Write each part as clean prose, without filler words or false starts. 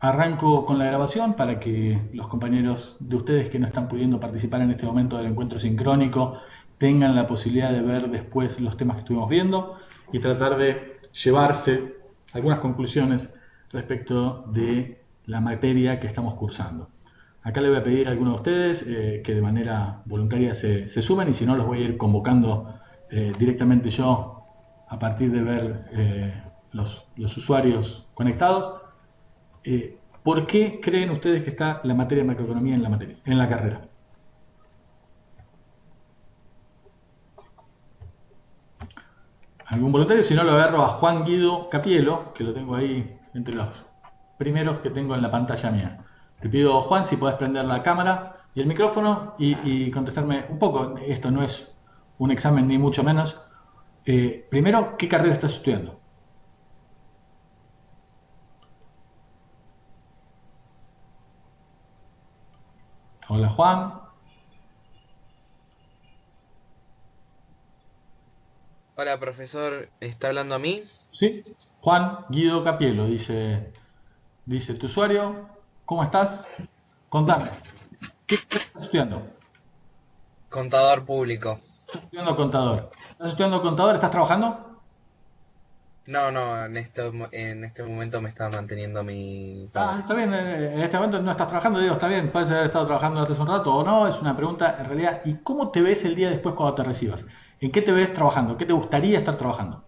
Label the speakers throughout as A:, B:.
A: Arranco con la grabación para que los compañeros de ustedes que no están pudiendo participar en este momento del encuentro sincrónico tengan la posibilidad de ver después los temas que estuvimos viendo y tratar de llevarse algunas conclusiones respecto de la materia que estamos cursando. Acá le voy a pedir a algunos de ustedes que de manera voluntaria se sumen, y si no los voy a ir convocando directamente yo a partir de ver los usuarios conectados. ¿Por qué creen ustedes que está la materia de macroeconomía en la carrera? ¿Algún voluntario? Si no, lo agarro a Juan Guido Capielo, que lo tengo ahí entre los primeros que tengo en la pantalla mía. Te pido, Juan, si podés prender la cámara y el micrófono y contestarme un poco. Esto no es un examen ni mucho menos. Primero, ¿qué carrera estás estudiando? Hola, Juan.
B: Hola, profesor, ¿está hablando a mí?
A: ¿Sí? Juan Guido Capielo, dice tu usuario. ¿Cómo estás? Contame. ¿Qué carrera estás estudiando?
B: Contador público.
A: Estás estudiando contador. ¿Estás estudiando contador? ¿Estás trabajando?
B: No, no, en este momento me está manteniendo mi
A: Ah,
B: padre.
A: está bien. En este momento no estás trabajando, digo, está bien. Puedes haber estado trabajando antes un rato o no. Es una pregunta en realidad. ¿Y cómo te ves el día después cuando te recibas? ¿En qué te ves trabajando? ¿Qué te gustaría estar trabajando?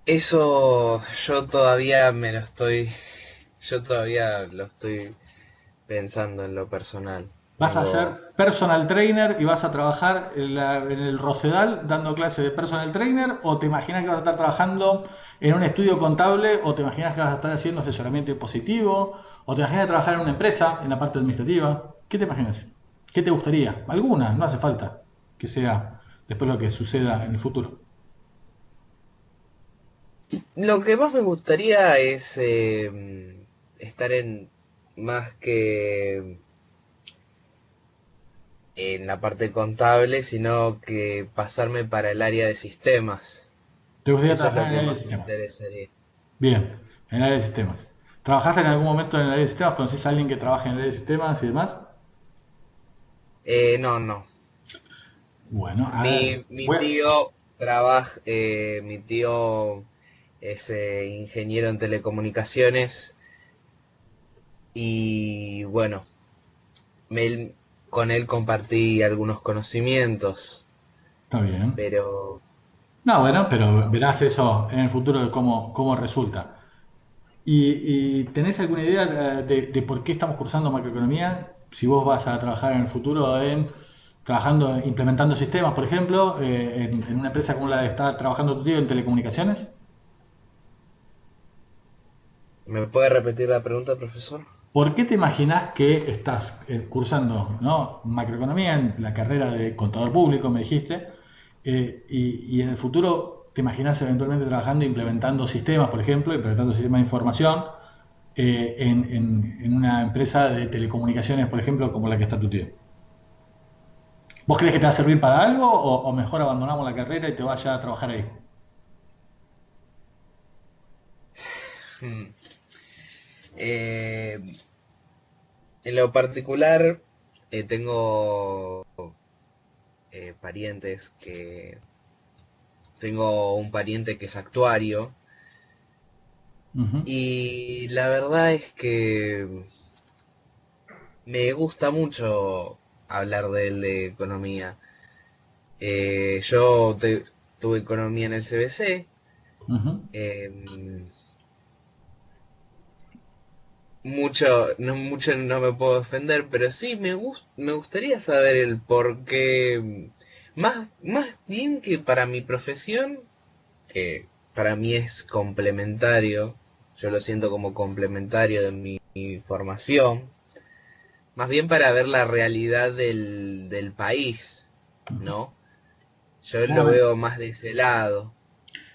B: Eso yo todavía lo estoy pensando en lo personal.
A: ¿Vas a
B: Tengo,
A: ser personal trainer y vas a trabajar en el Rosedal dando clases de personal trainer? ¿O te imaginas que vas a estar trabajando en un estudio contable? ¿O te imaginas que vas a estar haciendo asesoramiento impositivo? ¿O te imaginas trabajar en una empresa, en la parte administrativa? ¿Qué te imaginas? ¿Qué te gustaría? Alguna, no hace falta que sea después lo que suceda en el futuro.
B: lo que más me gustaría es estar más que en la parte contable, sino que pasarme para el área de sistemas.
A: ¿Te gustaría
B: Eso es
A: trabajar
B: lo
A: en el
B: que
A: área de
B: más me
A: sistemas?
B: interesaría.
A: Bien, en el área de sistemas. ¿Trabajaste en algún momento en el área de sistemas? ¿Conoces a alguien que trabaje en el área de sistemas y demás?
B: No, no.
A: Bueno, a ver,
B: Mi tío mi tío es ingeniero en telecomunicaciones y bueno, me- con él compartí algunos conocimientos,
A: está bien.
B: pero
A: No, bueno, pero
B: no.
A: verás eso en el futuro de cómo resulta. ¿Y tenés alguna idea de por qué estamos cursando macroeconomía? Si vos vas a trabajar en el futuro trabajando, implementando sistemas, por ejemplo, en una empresa como la de está trabajando tu tío en telecomunicaciones.
B: ¿Me puede repetir la pregunta, profesor?
A: ¿Por qué te imaginás que estás cursando, ¿no?, macroeconomía en la carrera de contador público, me dijiste, y en el futuro te imaginás eventualmente trabajando, implementando sistemas, por ejemplo, implementando sistemas de información en una empresa de telecomunicaciones, por ejemplo, como la que está tu tío? ¿Vos crees que te va a servir para algo o mejor abandonamos la carrera y te vayas a trabajar ahí?
B: Hmm. Eh, en lo particular, tengo parientes que... Tengo un pariente que es actuario
A: Ujú.
B: y la verdad es que me gusta mucho hablar de él de economía. Tuve economía en el CBC.
A: Ujú.
B: em, mucho no me puedo defender, pero sí me gustaría saber el por qué. Más bien que para mi profesión, que para mí es complementario, yo lo siento como complementario de mi formación, más bien para ver la realidad del país, ¿no? Yo
A: Ah,
B: lo
A: bueno.
B: veo más de ese lado.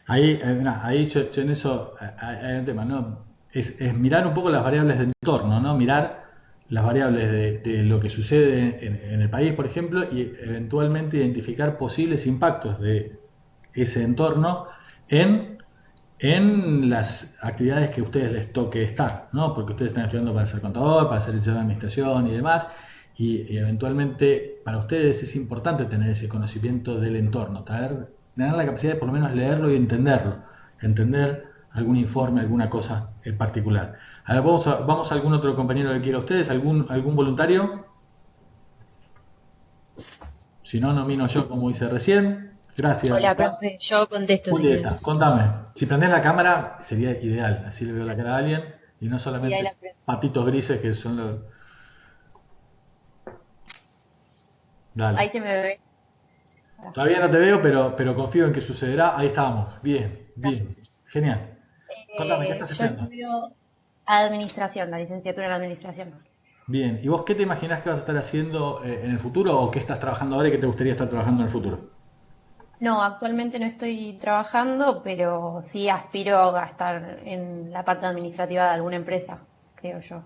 A: Ahí, mirá, ahí yo en eso hay un tema, ¿no? Es mirar un poco las variables del entorno, ¿no? Mirar las variables de lo que sucede en el país, por ejemplo, y eventualmente identificar posibles impactos de ese entorno en en las actividades que a ustedes les toque estar, ¿no? Porque ustedes están estudiando para ser contador, para ser licenciado en administración y demás, y eventualmente para ustedes es importante tener ese conocimiento del entorno, tener la capacidad de por lo menos leerlo y entenderlo, entender algún informe, alguna cosa en particular. A ver, vamos a algún otro compañero que quiera ustedes, algún voluntario. Si no, nomino yo como hice recién. Gracias.
C: Hola, profe, yo contesto si
A: Julieta,
C: quieres.
A: contame. Si prendés la cámara sería ideal, así le veo la cara a alguien y no
C: Sí, ahí
A: solamente
C: la prendo.
A: patitos grises que son los...
C: Ahí
A: Dale.
C: se me ve.
A: Todavía no te veo, pero confío en que sucederá. Ahí estábamos. Bien, bien. Genial. Contame, ¿qué estás
C: Yo
A: estudiando?
C: estudio administración, la licenciatura en administración.
A: Bien. ¿Y vos qué te imaginás que vas a estar haciendo en el futuro o qué estás trabajando ahora y qué te gustaría estar trabajando en el futuro?
C: No, actualmente no estoy trabajando, pero sí aspiro a estar en la parte administrativa de alguna empresa, creo yo.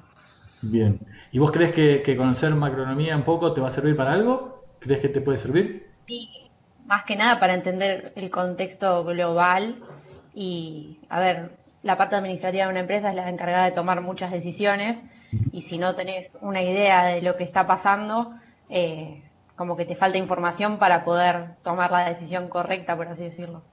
A: Bien. ¿Y vos crees que conocer macroeconomía un poco te va a servir para algo? ¿Crees que te puede servir?
C: Sí, más que nada para entender el contexto global y, a ver, la parte administrativa de una empresa es la encargada de tomar muchas decisiones y si no tenés una idea de lo que está pasando, como que te falta información para poder tomar la decisión correcta, por así decirlo.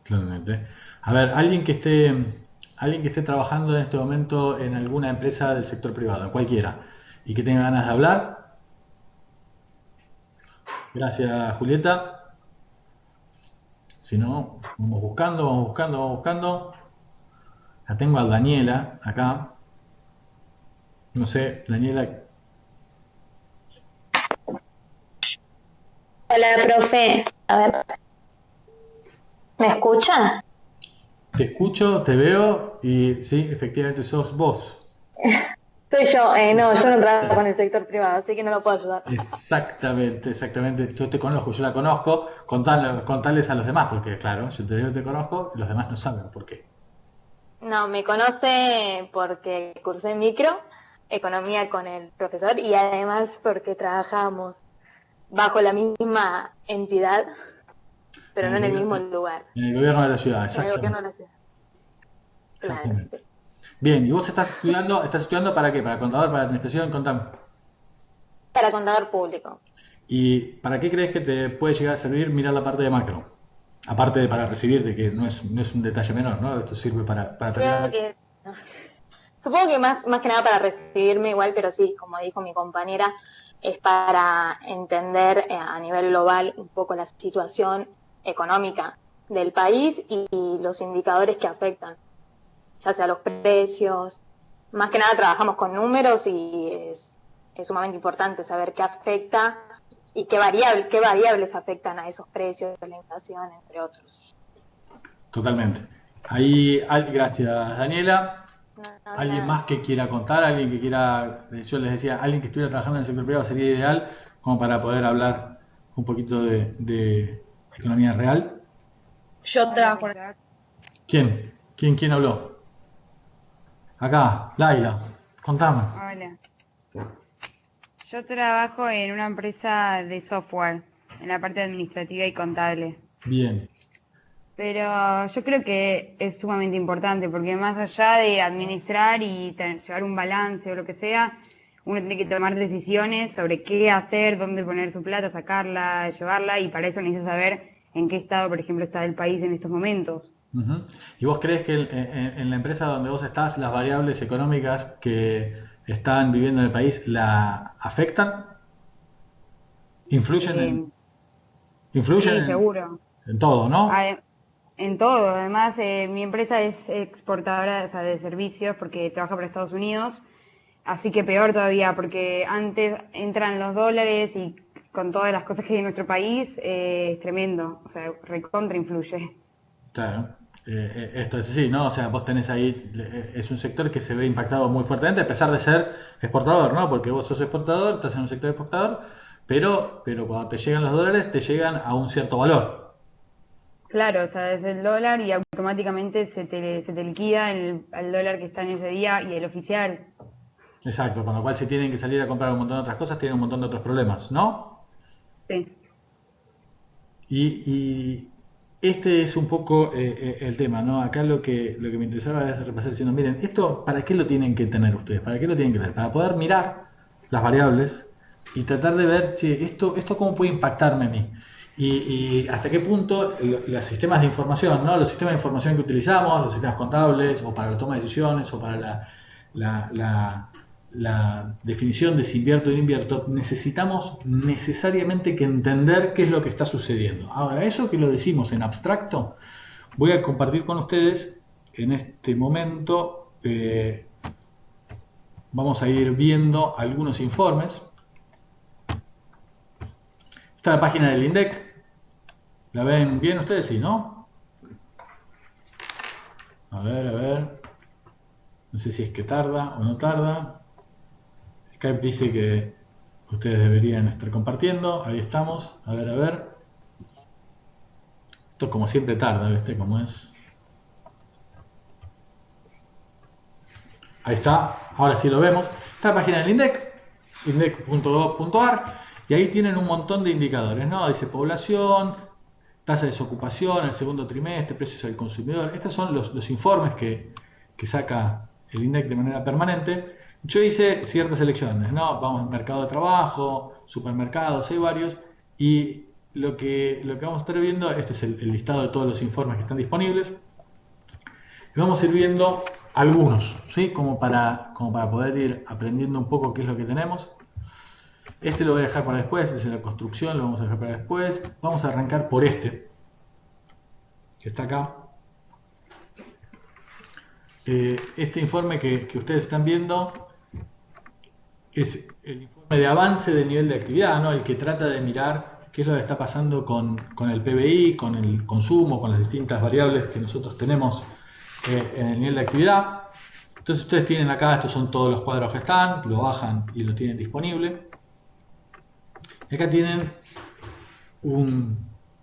A: Claramente. A ver, alguien que esté trabajando en este momento en alguna empresa del sector privado, en cualquiera, y que tenga ganas de hablar. Gracias, Julieta. Si no, vamos buscando, vamos buscando, vamos buscando. La tengo a Daniela acá. No sé, Daniela,
D: Hola, profe. A ver, ¿me escucha?
A: te escucho, te veo y sí, efectivamente sos vos.
D: Soy yo. No, yo no trabajo en
A: Exacto.
D: el sector privado, así que no lo puedo ayudar.
A: Exactamente, exactamente. Yo te conozco, yo la conozco. Contales a los demás, porque claro, yo te digo que te conozco, los demás no saben por qué.
D: No, me conoce porque cursé micro, economía con el profesor y además porque trabajamos bajo la misma entidad,
A: En
D: pero no
A: el
D: en el mismo
A: gobierno,
D: lugar,
A: en el gobierno de la ciudad,
D: en el gobierno
A: exactamente.
D: de la ciudad. Claro.
A: Exactamente. Bien, ¿y vos estás estudiando para qué? ¿Para contador, para administración? Contame.
D: Para contador público.
A: ¿Y para qué crees que te puede llegar a servir mirar la parte de macro? Aparte de para recibirte, que no es un detalle menor, ¿no? Esto sirve para
D: Creo
A: terminar.
D: que, supongo que más que nada para recibirme igual, pero sí, como dijo mi compañera, es para entender a nivel global un poco la situación económica del país y los indicadores que afectan, ya sea los precios. Más que nada trabajamos con números y es sumamente importante saber qué afecta y qué variables afectan a esos precios, la inflación, entre otros.
A: Totalmente. Ahí, gracias, Daniela.
D: No,
A: ¿Alguien
D: nada.
A: más que quiera contar? ¿Alguien que quiera, yo les decía, alguien que estuviera trabajando en el sector privado sería ideal como para poder hablar un poquito de economía real?
E: Yo
F: Hola,
E: trabajo
F: ¿qué
E: en...
F: tal?
A: ¿Quién habló? Acá, Laila, contame.
F: Hola. Yo trabajo en una empresa de software, en la parte administrativa y contable.
A: Bien,
F: Pero yo creo que es sumamente importante porque más allá de administrar y llevar un balance o lo que sea, uno tiene que tomar decisiones sobre qué hacer, dónde poner su plata, sacarla, llevarla, y para eso necesita saber en qué estado, por ejemplo, está el país en estos momentos.
A: ujú. ¿Y vos crees que en la empresa donde vos estás, las variables económicas que están viviendo en el país la afectan? ¿Influyen en,
F: Eh,
A: influyen
F: sí, seguro.
A: en todo, ¿no?
F: Ade- En todo, además, mi empresa es exportadora, o sea, de servicios porque trabaja para Estados Unidos, así que peor todavía, porque antes entran los dólares y con todas las cosas que hay en nuestro país, es tremendo, o sea, recontra influye.
A: Claro, esto es así, ¿no? O sea, vos tenés ahí, es un sector que se ve impactado muy fuertemente, a pesar de ser exportador, ¿no? Porque vos sos exportador, estás en un sector exportador, pero cuando te llegan los dólares, te llegan a un cierto valor.
F: Claro, o sea, es el dólar y automáticamente se te liquida el dólar que está en ese día y el oficial.
A: Exacto, con lo cual si tienen que salir a comprar un montón de otras cosas, tienen un montón de otros problemas, ¿no?
F: Sí.
A: Y este es un poco el tema, ¿no? Acá lo que me interesaba es repasar diciendo, miren, esto, ¿para qué lo tienen que tener ustedes? ¿Para qué lo tienen que tener? Para poder mirar las variables y tratar de ver, che, esto cómo puede impactarme a mí. Y hasta qué punto los sistemas de información, ¿no? Los sistemas de información que utilizamos, los sistemas contables, o para la toma de decisiones, o para la definición de si invierto o no invierto, necesitamos necesariamente que entender qué es lo que está sucediendo. Ahora, eso que lo decimos en abstracto, voy a compartir con ustedes en este momento. Vamos a ir viendo algunos informes. Está la página del INDEC. ¿La ven bien ustedes? Sí, ¿no? A ver. No sé si es que tarda o no tarda. Skype dice que ustedes deberían estar compartiendo. Ahí estamos. A ver. Esto como siempre tarda, ¿viste cómo es? Ahí está. Ahora sí lo vemos. Está la página del INDEC, indec.gov.ar, y ahí tienen un montón de indicadores, ¿no? Dice población, tasa de desocupación, el segundo trimestre, precios al consumidor. Estos son los informes que saca el INDEC de manera permanente. Yo hice ciertas selecciones, ¿no? Vamos al mercado de trabajo, supermercados, hay varios, y lo que vamos a estar viendo, este es el listado de todos los informes que están disponibles, y vamos a ir viendo algunos, ¿sí? Como para poder ir aprendiendo un poco qué es lo que tenemos. Este lo voy a dejar para después, este es la construcción, lo vamos a dejar para después. Vamos a arrancar por este, que está acá. Este informe que ustedes están viendo es el informe de avance de nivel de actividad, ¿no? El que trata de mirar qué es lo que está pasando con el PBI, con el consumo, con las distintas variables que nosotros tenemos en el nivel de actividad. Entonces ustedes tienen acá, estos son todos los cuadros que están, lo bajan y lo tienen disponible. Y acá tienen un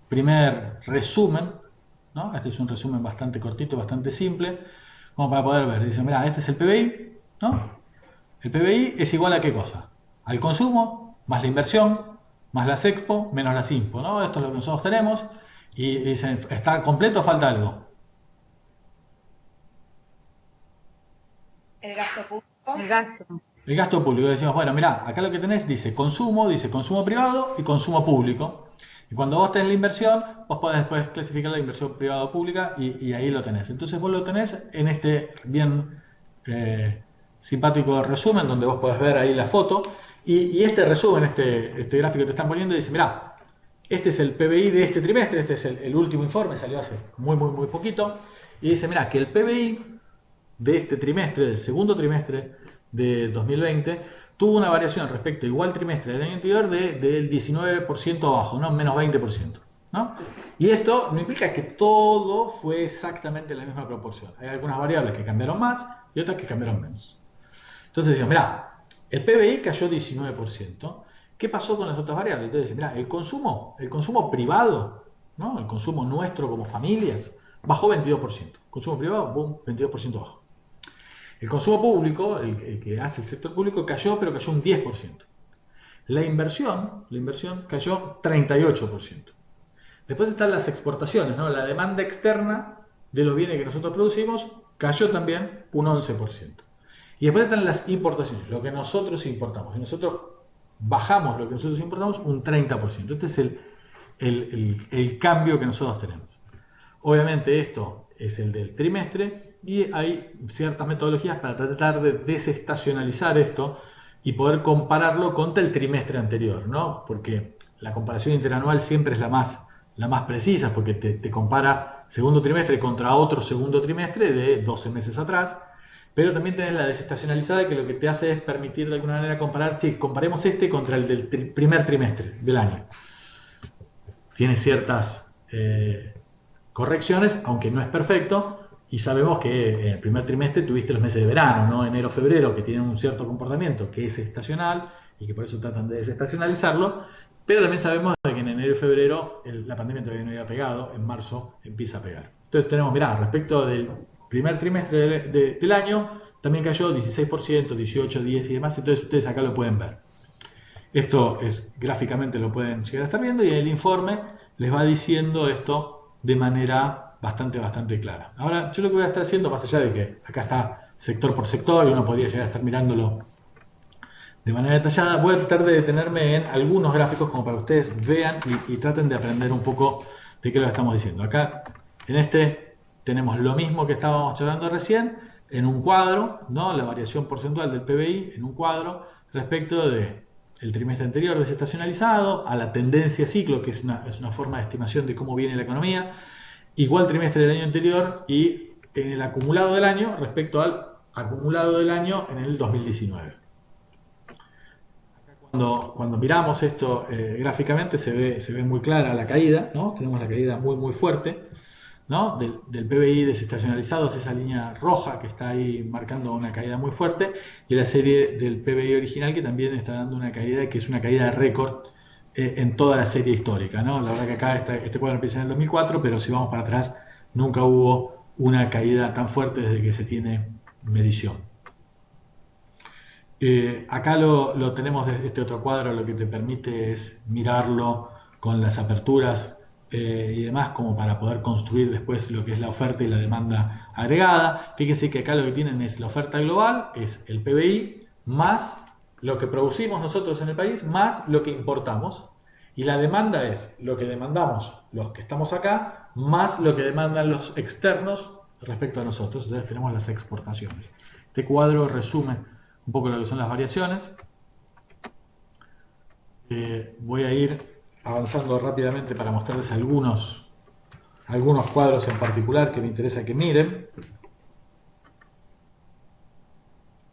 A: primer resumen, ¿no? Este es un resumen bastante cortito, bastante simple, como para poder ver. Dicen, mira, este es el PBI, ¿no? El PBI es igual a ¿qué cosa? Al consumo, más la inversión, más las expo, menos las impo, ¿no? Esto es lo que nosotros tenemos. Y dicen, ¿está completo o falta algo?
E: El gasto público.
F: El gasto.
A: El gasto público. Decimos, bueno, mirá, acá lo que tenés dice consumo privado y consumo público. Y cuando vos tenés la inversión, vos podés después clasificar la inversión privada o pública y ahí lo tenés. Entonces vos lo tenés en este bien simpático resumen donde vos podés ver ahí la foto. Y este resumen, este gráfico que te están poniendo, dice, mirá, este es el PBI de este trimestre, este es el último informe, salió hace muy poquito. Y dice, mirá, que el PBI de este trimestre, del segundo trimestre de 2020, tuvo una variación respecto a igual trimestre del año anterior del 19% abajo, ¿no? Menos 20%, ¿no? Y esto no implica que todo fue exactamente la misma proporción. Hay algunas variables que cambiaron más y otras que cambiaron menos. Entonces decimos, mirá, el PBI cayó 19%. ¿Qué pasó con las otras variables? Entonces, mirá, el consumo privado, ¿no? El consumo nuestro como familias, bajó 22%. Consumo privado, boom, 22% bajo. El consumo público, el que hace el sector público, pero cayó un 10%. La inversión cayó 38%. Después están las exportaciones, ¿no? La demanda externa de los bienes que nosotros producimos cayó también un 11%. Y después están las importaciones, lo que nosotros importamos. Y nosotros bajamos lo que nosotros importamos un 30%. Este es el cambio que nosotros tenemos. Obviamente esto es el del trimestre y hay ciertas metodologías para tratar de desestacionalizar esto y poder compararlo contra el trimestre anterior, ¿no? Porque la comparación interanual siempre es la más precisa, porque te compara segundo trimestre contra otro segundo trimestre de 12 meses atrás, pero también tenés la desestacionalizada, que lo que te hace es permitir de alguna manera comparar, comparemos este contra el del primer trimestre del año. Tiene ciertas correcciones, aunque no es perfecto, y sabemos que en el primer trimestre tuviste los meses de verano, ¿no? Enero, febrero, que tienen un cierto comportamiento que es estacional y que por eso tratan de desestacionalizarlo, pero también sabemos que en enero y febrero la pandemia todavía no había pegado, en marzo empieza a pegar. Entonces tenemos, mirá, respecto del primer trimestre del año, también cayó 16%, 18%, 10% y demás, entonces ustedes acá lo pueden ver. Esto gráficamente lo pueden llegar a estar viendo y el informe les va diciendo esto de manera bastante clara. Ahora, yo lo que voy a estar haciendo, más allá de que acá está sector por sector y uno podría llegar a estar mirándolo de manera detallada, voy a tratar de detenerme en algunos gráficos como para que ustedes vean y traten de aprender un poco de qué lo estamos diciendo. Acá, en este, tenemos lo mismo que estábamos charlando recién, en un cuadro, ¿no? La variación porcentual del PBI en un cuadro respecto de el trimestre anterior desestacionalizado a la tendencia ciclo, que es una forma de estimación de cómo viene la economía, igual trimestre del año anterior y en el acumulado del año respecto al acumulado del año en el 2019. Cuando miramos esto gráficamente se ve muy clara la caída, ¿no? Tenemos la caída muy fuerte, ¿no? Del PBI desestacionalizado, es esa línea roja que está ahí marcando una caída muy fuerte, y la serie del PBI original que también está dando una caída que es una caída de récord en toda la serie histórica, ¿no? La verdad que acá este cuadro empieza en el 2004, pero si vamos para atrás nunca hubo una caída tan fuerte desde que se tiene medición. Acá lo tenemos desde este otro cuadro, lo que te permite es mirarlo con las aperturas y demás como para poder construir después lo que es la oferta y la demanda agregada. Fíjense que acá lo que tienen es la oferta global, es el PBI, más lo que producimos nosotros en el país, más lo que importamos. Y la demanda es lo que demandamos los que estamos acá, más lo que demandan los externos respecto a nosotros. Entonces tenemos las exportaciones. Este cuadro resume un poco lo que son las variaciones. Voy a ir avanzando rápidamente para mostrarles algunos cuadros en particular que me interesa que miren.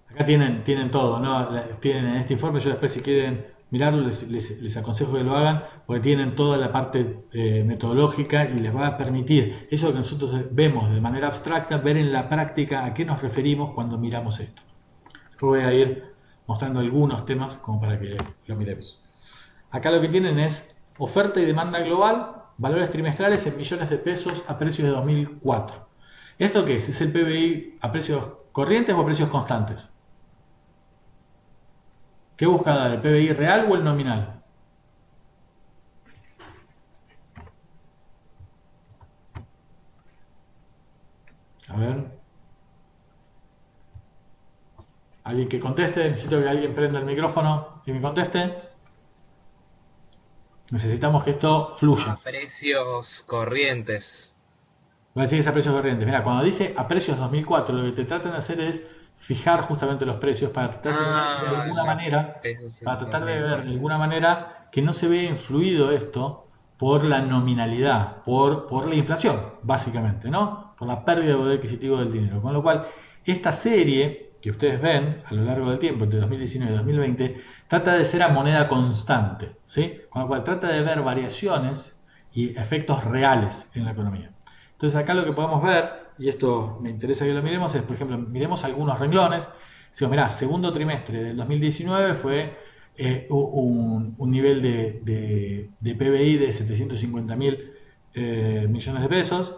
A: Acá tienen todo, ¿no? Tienen en este informe, yo después si quieren mirarlo les aconsejo que lo hagan, porque tienen toda la parte metodológica y les va a permitir eso que nosotros vemos de manera abstracta, ver en la práctica a qué nos referimos cuando miramos esto. Yo voy a ir mostrando algunos temas como para que lo miremos. Acá lo que tienen es oferta y demanda global, valores trimestrales en millones de pesos a precios de 2004. ¿Esto qué es? ¿Es el PBI a precios corrientes o a precios constantes? ¿Qué busca dar? ¿El PBI real o el nominal? A ver. ¿Alguien que conteste? Necesito que alguien prenda el micrófono y me conteste. Necesitamos que esto fluya.
B: A precios corrientes.
A: Va a decir que es a precios corrientes. Mira, cuando dice a precios 2004, lo que te tratan de hacer es fijar justamente los precios para tratar de ver de alguna manera, que no se vea influido esto por la nominalidad, por la inflación, básicamente, ¿no? Por la pérdida de poder adquisitivo del dinero. Con lo cual, esta serie que ustedes ven a lo largo del tiempo, entre 2019 y 2020, trata de ser a moneda constante, ¿sí? Con lo cual trata de ver variaciones y efectos reales en la economía. Entonces acá lo que podemos ver, y esto me interesa que lo miremos, es por ejemplo, miremos algunos renglones. Si mirá, segundo trimestre del 2019 fue un nivel de PBI de 750.000 millones de pesos,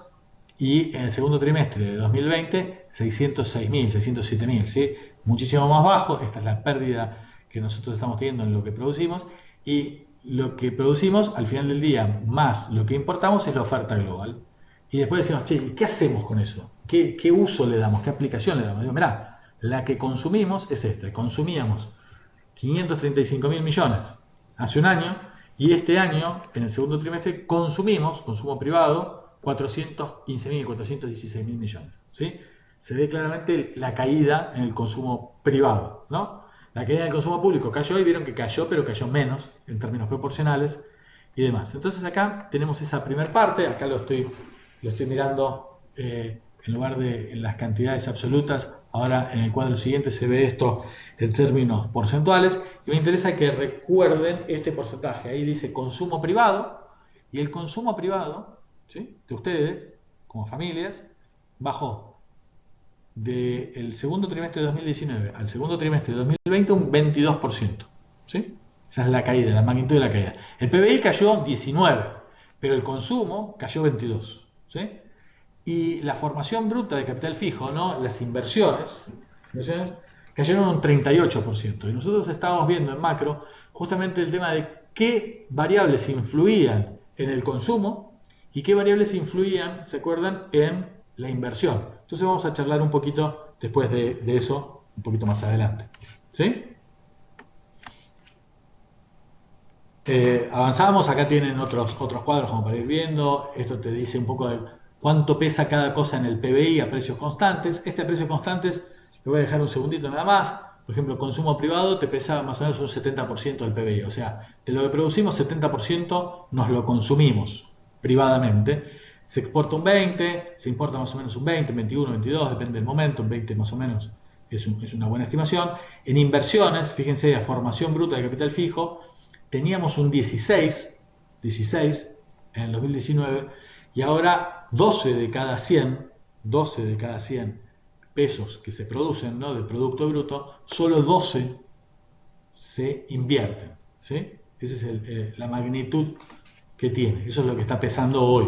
A: y en el segundo trimestre de 2020 606.000, 607.000, ¿sí? Muchísimo más bajo. Esta es la pérdida que nosotros estamos teniendo en lo que producimos, y lo que producimos al final del día más lo que importamos es la oferta global. Y después decimos, che, ¿y qué hacemos con eso? ¿Qué uso le damos? ¿Qué aplicación le damos? Digo, mirá, la que consumimos es esta. Consumíamos 535.000 millones hace un año, y este año, en el segundo trimestre, consumimos, consumo privado, 415.000, 416.000 millones. ¿Sí? Se ve claramente la caída en el consumo privado, ¿no? La caída en el consumo público cayó, y vieron que cayó, pero cayó menos en términos proporcionales y demás. Entonces acá tenemos esa primera parte. Acá lo estoy mirando en lugar de en las cantidades absolutas. Ahora en el cuadro siguiente se ve esto en términos porcentuales, y me interesa que recuerden este porcentaje. Ahí dice consumo privado, y el consumo privado, ¿sí?, de ustedes como familias bajó del segundo trimestre de 2019 al segundo trimestre de 2020 un 22%, ¿sí? Esa es la caída, la magnitud de la caída. El PBI cayó 19%, pero el consumo cayó 22%, ¿sí? Y la formación bruta de capital fijo, ¿no?, las inversiones, cayeron un 38%. Y nosotros estábamos viendo en macro justamente el tema de qué variables influían en el consumo y qué variables influían, ¿se acuerdan?, en la inversión. Entonces vamos a charlar un poquito después de eso, un poquito más adelante. ¿Sí? Avanzamos, acá tienen otros cuadros como para ir viendo. Esto te dice un poco de cuánto pesa cada cosa en el PBI a precios constantes. A precios constantes, le voy a dejar un segundito nada más. Por ejemplo, consumo privado te pesa más o menos un 70% del PBI. O sea, de lo que producimos, 70% nos lo consumimos privadamente. Se exporta un 20%, se importa más o menos un 20%, 21%, 22%, depende del momento, un 20% más o menos es una buena estimación. En inversiones, fíjense, a formación bruta de capital fijo, teníamos un 16 en el 2019 y ahora 12 de cada 100 pesos que se producen, ¿no?, del Producto Bruto, solo 12 se invierten. ¿Sí? Esa es la magnitud que tiene. Eso es lo que está pesando hoy.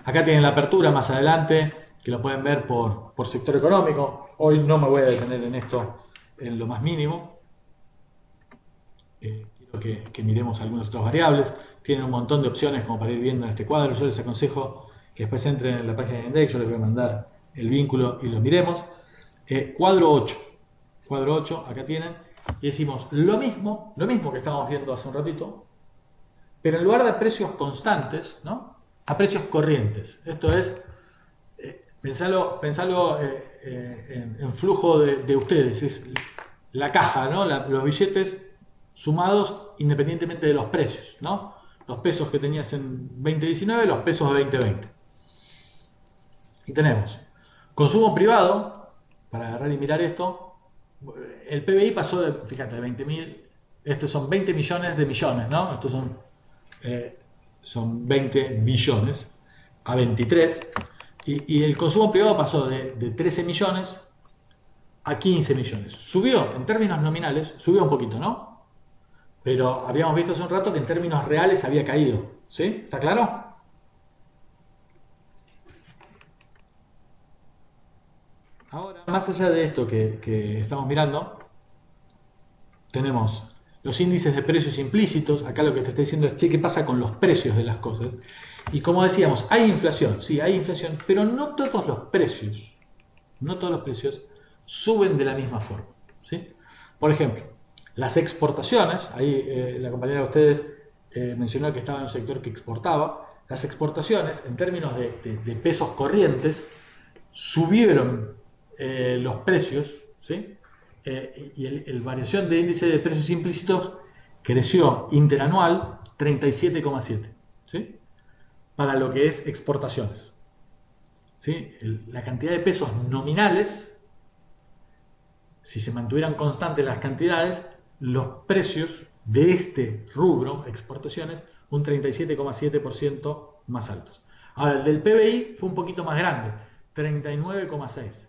A: Acá tienen la apertura más adelante, que lo pueden ver por sector económico. Hoy no me voy a detener en esto en lo más mínimo. Quiero que miremos algunas otras variables. Tienen un montón de opciones como para ir viendo en este cuadro. Yo les aconsejo que después entren en la página de Index. Yo les voy a mandar el vínculo y lo miremos. Cuadro 8. Cuadro 8, acá tienen. Y decimos lo mismo que estábamos viendo hace un ratito, pero en lugar de precios constantes, ¿no?, a precios corrientes. Esto es, pensalo en flujo de ustedes. Es la caja, ¿no?, los billetes sumados independientemente de los precios, ¿no? Los pesos que tenías en 2019, los pesos de 2020. Y tenemos consumo privado, para agarrar y mirar esto. El PBI pasó de, fíjate, de 20.000, estos son 20 millones de millones, ¿no? Estos son 20 billones a 23. Y el consumo privado pasó de 13 millones a 15 millones. Subió, en términos nominales, subió un poquito, ¿no? Pero habíamos visto hace un rato que en términos reales había caído. ¿Sí? ¿Está claro? Ahora, más allá de esto que estamos mirando, tenemos los índices de precios implícitos. Acá lo que te está diciendo es, che, ¿qué pasa con los precios de las cosas? Y como decíamos, hay inflación, sí, hay inflación, pero no todos los precios suben de la misma forma. ¿Sí? Por ejemplo, las exportaciones, ahí la compañera de ustedes mencionó que estaba en un sector que exportaba. Las exportaciones, en términos de pesos corrientes, subieron los precios, ¿sí? Y la variación de índice de precios implícitos creció interanual 37,7, ¿sí?, para lo que es exportaciones. ¿Sí? La cantidad de pesos nominales, si se mantuvieran constantes las cantidades, los precios de este rubro, exportaciones, un 37,7% más altos. Ahora, el del PBI fue un poquito más grande, 39,6%.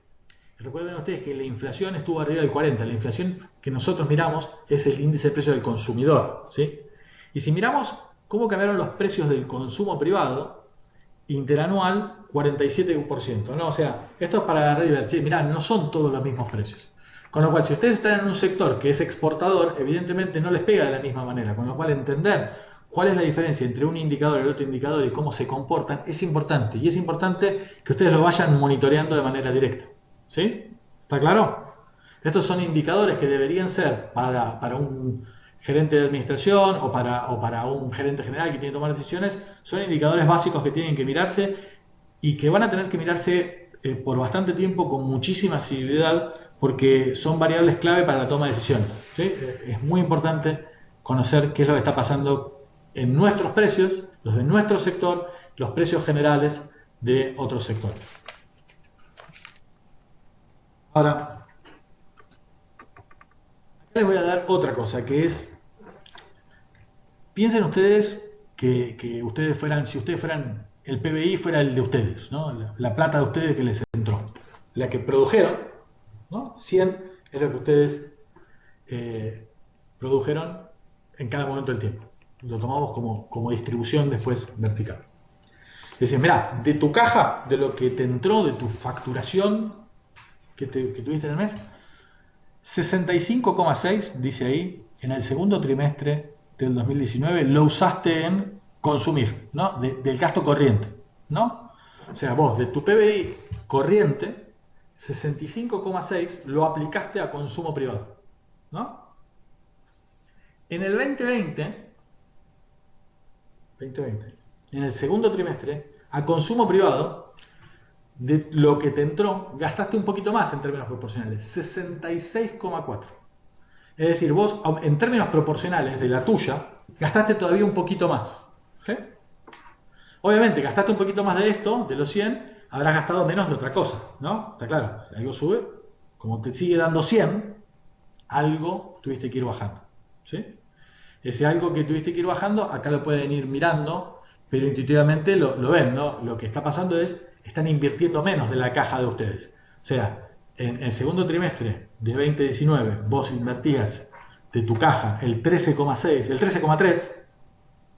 A: Recuerden ustedes que la inflación estuvo arriba del 40%. La inflación que nosotros miramos es el índice de precio del consumidor, ¿sí? Y si miramos cómo cambiaron los precios del consumo privado, interanual, 47%, ¿no? O sea, esto es para agarrar y ver, che, mirá, no son todos los mismos precios. Con lo cual, si ustedes están en un sector que es exportador, evidentemente no les pega de la misma manera. Con lo cual, entender cuál es la diferencia entre un indicador y el otro indicador y cómo se comportan es importante. Y es importante que ustedes lo vayan monitoreando de manera directa. ¿Sí? ¿Está claro? Estos son indicadores que deberían ser para un gerente de administración o para un gerente general que tiene que tomar decisiones. Son indicadores básicos que tienen que mirarse y que van a tener que mirarse por bastante tiempo con muchísima asiduidad, porque son variables clave para la toma de decisiones. ¿Sí? Es muy importante conocer qué es lo que está pasando en nuestros precios, los de nuestro sector, los precios generales de otros sectores. Ahora, acá les voy a dar otra cosa, que es, piensen ustedes que ustedes fueran, si ustedes fueran, el PBI fuera el de ustedes, ¿no? La plata de ustedes que les entró, la que produjeron, ¿no? 100 es lo que ustedes produjeron en cada momento del tiempo. Lo tomamos como distribución después vertical. Decís, mirá, de tu caja, de lo que te entró, de tu facturación que tuviste en el mes, 65,6, dice ahí, en el segundo trimestre del 2019 lo usaste en consumir, ¿no? Del gasto corriente, ¿no? O sea, vos de tu PBI corriente, 65,6 lo aplicaste a consumo privado, ¿no? En el 2020, en el segundo trimestre, a consumo privado, de lo que te entró, gastaste un poquito más en términos proporcionales, 66,4. Es decir, vos en términos proporcionales de la tuya, gastaste todavía un poquito más, ¿sí? Obviamente, gastaste un poquito más de esto, de los 100, habrás gastado menos de otra cosa, ¿no? Está claro, si algo sube, como te sigue dando 100, algo tuviste que ir bajando, ¿sí? Ese algo que tuviste que ir bajando, acá lo pueden ir mirando, pero intuitivamente lo ven, ¿no? Lo que está pasando es, están invirtiendo menos de la caja de ustedes. O sea, en el segundo trimestre de 2019, vos invertías de tu caja el 13,6, el 13,3,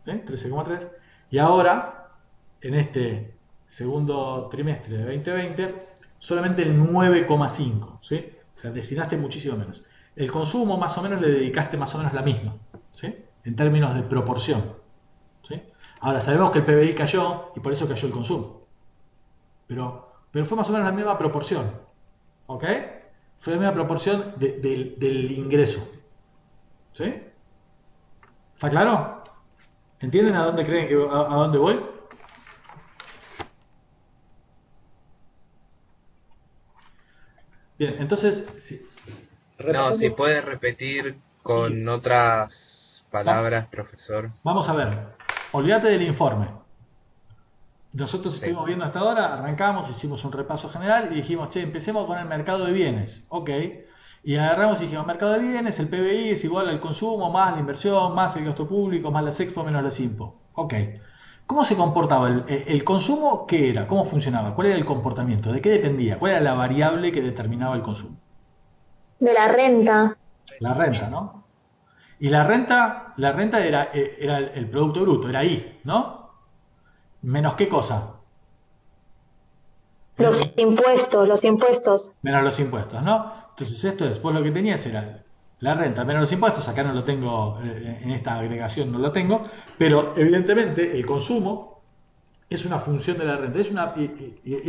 A: ¿eh? 13,3, y ahora, en este segundo trimestre de 2020, solamente el 9,5, ¿sí? O sea, destinaste muchísimo menos. El consumo más o menos le dedicaste más o menos la misma, ¿sí? En términos de proporción, ¿sí? Ahora sabemos que el PBI cayó y por eso cayó el consumo. Pero fue más o menos la misma proporción, ¿ok? Fue la misma proporción del ingreso, ¿sí? ¿Está claro? ¿Entienden a dónde creen que a dónde voy? Bien, entonces, sí.
B: No, si puedes repetir con otras palabras, profesor.
A: Vamos a ver, olvídate del informe. Nosotros estuvimos viendo hasta ahora, arrancamos, hicimos un repaso general y dijimos, che, empecemos con el mercado de bienes. Ok. Y agarramos y dijimos, mercado de bienes, el PBI es igual al consumo, más la inversión, más el gasto público, más las expo, menos las impo. Ok. ¿Cómo se comportaba el consumo? ¿Qué era? ¿Cómo funcionaba? ¿Cuál era el comportamiento? ¿De qué dependía? ¿Cuál era la variable que determinaba el consumo?
D: De la renta.
A: La renta, ¿no? Y la renta era el Producto Bruto, era I, ¿no? ¿Menos qué cosa?
D: Los impuestos.
A: Menos los impuestos, ¿no? Entonces esto es, vos lo que tenías era la renta menos los impuestos, acá no lo tengo, en esta agregación no lo tengo, pero evidentemente el consumo es una función de la renta, es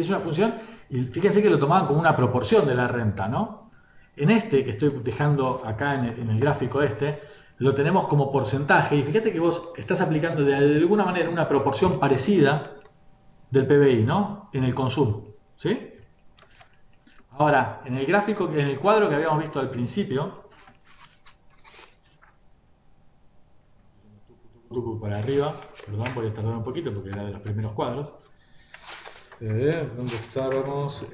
A: una función, y fíjense que lo tomaban como una proporción de la renta, ¿no? En este, que estoy dejando acá en el gráfico lo tenemos como porcentaje, y fíjate que vos estás aplicando de alguna manera una proporción parecida del PBI, ¿no? En el consumo, ¿sí? Ahora, en el gráfico, en el cuadro que habíamos visto al principio, para arriba, perdón, voy a tardar un poquito porque era de los primeros cuadros. ¿Dónde estábamos?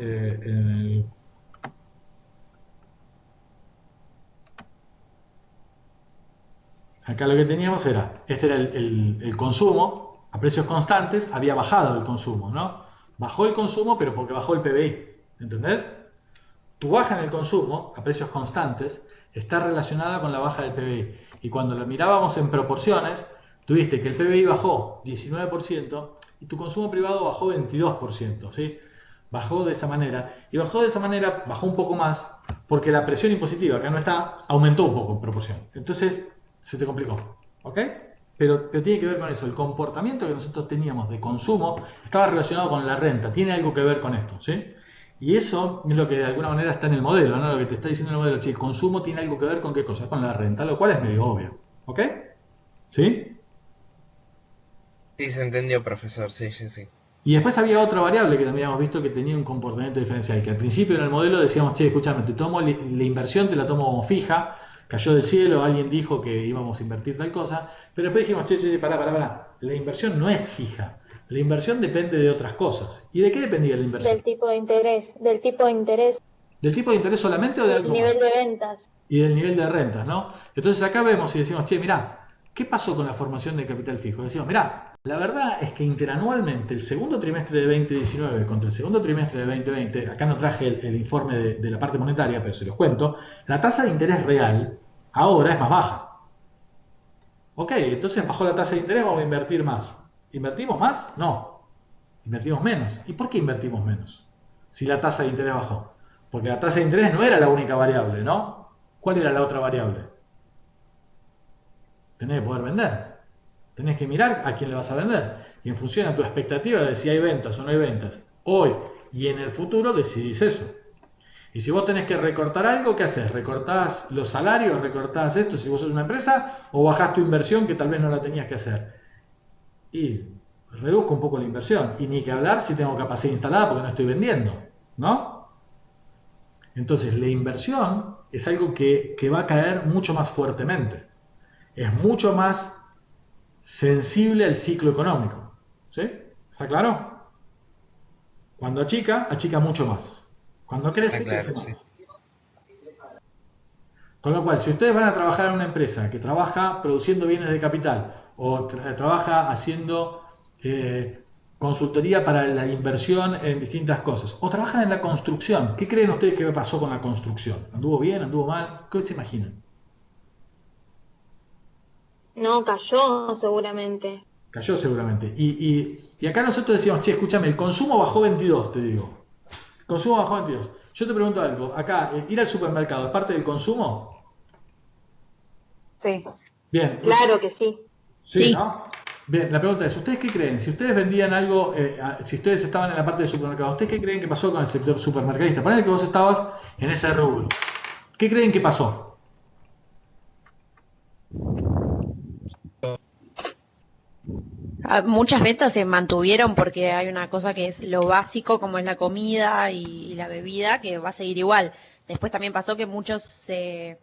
A: Acá lo que teníamos era, este era el consumo, a precios constantes había bajado el consumo, ¿no? Bajó el consumo, pero porque bajó el PBI, ¿entendés? Tu baja en el consumo, a precios constantes, está relacionada con la baja del PBI. Y cuando lo mirábamos en proporciones, tuviste que el PBI bajó 19% y tu consumo privado bajó 22%, ¿sí? Bajó de esa manera. Y bajó de esa manera, bajó un poco más, porque la presión impositiva, acá no está, aumentó un poco en proporción. Entonces, se te complicó, ¿ok? Pero tiene que ver con eso. El comportamiento que nosotros teníamos de consumo estaba relacionado con la renta. Tiene algo que ver con esto, ¿sí? Y eso es lo que de alguna manera está en el modelo, ¿no? Lo que te está diciendo el modelo. Che, el consumo tiene algo que ver con qué cosa, con la renta, lo cual es medio obvio, ¿ok? ¿Sí?
B: Sí, se entendió, profesor, sí.
A: Y después había otra variable que también habíamos visto que tenía un comportamiento diferencial, que al principio en el modelo decíamos, che, escúchame, te tomo la inversión, te la tomo como fija, cayó del cielo, alguien dijo que íbamos a invertir tal cosa, pero después dijimos, che, pará, la inversión no es fija, la inversión depende de otras cosas. ¿Y de qué dependía la inversión?
D: Del tipo de interés. ¿Del tipo de interés
A: solamente o de algo más?
D: Del nivel de ventas.
A: Y del nivel de rentas, ¿no? Entonces acá vemos y decimos, che, mirá, ¿qué pasó con la formación de capital fijo? Decimos, mirá, la verdad es que interanualmente el segundo trimestre de 2019 contra el segundo trimestre de 2020, acá no traje el informe de la parte monetaria, pero se los cuento, la tasa de interés real ahora es más baja. Ok, entonces bajó la tasa de interés, vamos a invertir más. ¿Invertimos más? No. Invertimos menos. ¿Y por qué invertimos menos? Si la tasa de interés bajó. Porque la tasa de interés no era la única variable, ¿no? ¿Cuál era la otra variable? Tenés que poder vender. Tenés que mirar a quién le vas a vender. Y en función a tu expectativa de si hay ventas o no hay ventas, hoy y en el futuro decidís eso. Y si vos tenés que recortar algo, ¿qué haces? ¿Recortás los salarios? ¿Recortás esto si vos sos una empresa? ¿O bajás tu inversión que tal vez no la tenías que hacer? Y reduzco un poco la inversión. Y ni que hablar si tengo capacidad instalada porque no estoy vendiendo, ¿no? Entonces la inversión es algo que va a caer mucho más fuertemente. Es mucho más sensible al ciclo económico. ¿Sí? ¿Está claro? Cuando achica, achica mucho más. Cuando crece,
B: Está claro,
A: crece
B: sí.
A: más. Con lo cual, si ustedes van a trabajar en una empresa que trabaja produciendo bienes de capital o trabaja haciendo consultoría para la inversión en distintas cosas, o trabajan en la construcción, ¿qué creen ustedes que pasó con la construcción? ¿Anduvo bien? ¿Anduvo mal? ¿Qué se imaginan?
D: No, cayó seguramente.
A: Cayó seguramente. Y acá nosotros decíamos, che, escúchame, el consumo bajó 22, te digo. El consumo bajó 22. Yo te pregunto algo, acá, ir al supermercado, ¿es parte del consumo?
F: Sí.
A: Bien.
D: Claro que sí.
A: Sí,
C: Sí.
A: ¿no? Bien, la pregunta es, ¿ustedes qué creen? Si ustedes vendían algo, si ustedes estaban en la parte de supermercado, ¿ustedes qué creen que pasó con el sector supermercadista? Ponele que vos estabas en ese rubro. ¿Qué creen que pasó?
C: Muchas ventas se mantuvieron porque hay una cosa que es lo básico, como es la comida y la bebida, que va a seguir igual. Después también pasó que muchos se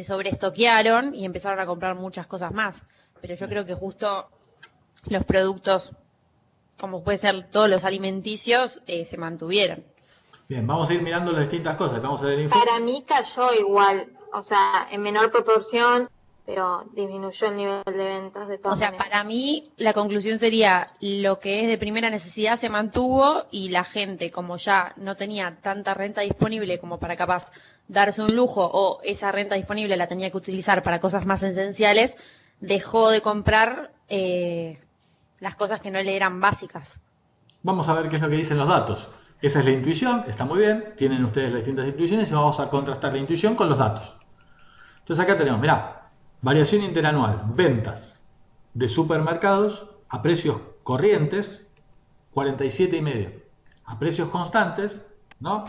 C: sobreestoquearon y empezaron a comprar muchas cosas más. Pero yo creo que justo los productos, como puede ser todos los alimenticios, se mantuvieron.
A: Bien, vamos a ir mirando las distintas cosas. Vamos a ver el informe.
D: Para mí cayó igual, o sea, en menor proporción, pero disminuyó el nivel de ventas de
C: O
D: todas
C: sea,
D: maneras.
C: para mí la conclusión sería lo que es de primera necesidad se mantuvo y la gente, como ya no tenía tanta renta disponible como para capaz darse un lujo o esa renta disponible la tenía que utilizar para cosas más esenciales, dejó de comprar las cosas que no le eran básicas.
A: Vamos a ver qué es lo que dicen los datos. Esa es la intuición, está muy bien. Tienen ustedes las distintas intuiciones y vamos a contrastar la intuición con los datos. Entonces acá tenemos, mirá, variación interanual, ventas de supermercados a precios corrientes, 47,5. A precios constantes, ¿no?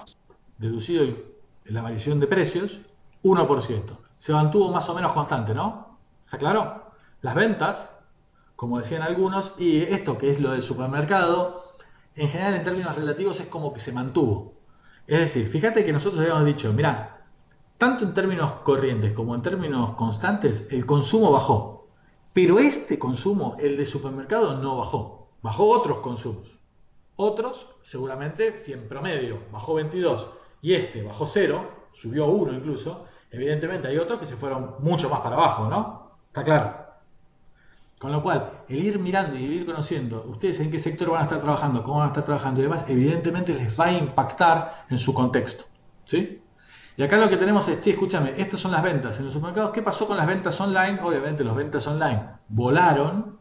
A: Deducido la variación de precios, 1%. Se mantuvo más o menos constante, ¿no? ¿Está claro? Las ventas, como decían algunos, y esto que es lo del supermercado, en general en términos relativos es como que se mantuvo. Es decir, fíjate que nosotros habíamos dicho, mirá, tanto en términos corrientes como en términos constantes, el consumo bajó. Pero este consumo, el de supermercado, no bajó. Bajó otros consumos. Otros, seguramente, si en promedio bajó 22 y este bajó 0, subió 1 incluso, evidentemente hay otros que se fueron mucho más para abajo, ¿no? Está claro. Con lo cual, el ir mirando y el ir conociendo ustedes en qué sector van a estar trabajando, cómo van a estar trabajando y demás, evidentemente les va a impactar en su contexto. ¿Sí? Y acá lo que tenemos es, sí, escúchame, estas son las ventas en los supermercados. ¿Qué pasó con las ventas online? Obviamente las ventas online volaron,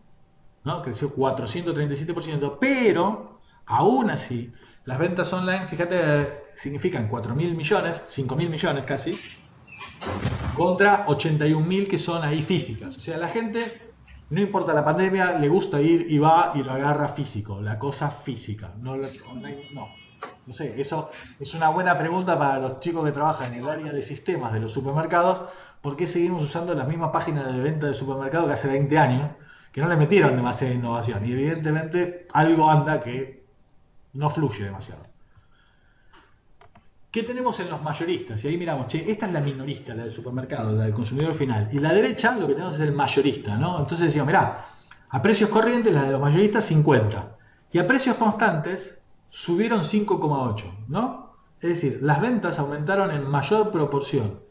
A: ¿no? Creció 437%, pero aún así, las ventas online, fíjate, significan 4.000 millones, 5.000 millones casi, contra 81.000 que son ahí físicas. O sea, la gente, no importa la pandemia, le gusta ir y va y lo agarra físico, la cosa física. No, no sé, eso es una buena pregunta para los chicos que trabajan en el área de sistemas de los supermercados. ¿Por qué seguimos usando las mismas páginas de venta de supermercado que hace 20 años? Que no le metieron demasiada innovación. Y evidentemente algo anda que no fluye demasiado. ¿Qué tenemos en los mayoristas? Y ahí miramos, che, esta es la minorista, la del supermercado, la del consumidor final. Y la derecha lo que tenemos es el mayorista, ¿no? Entonces decimos, mirá, a precios corrientes la de los mayoristas 50. Y a precios constantes subieron 5,8, ¿no? Es decir, las ventas aumentaron en mayor proporción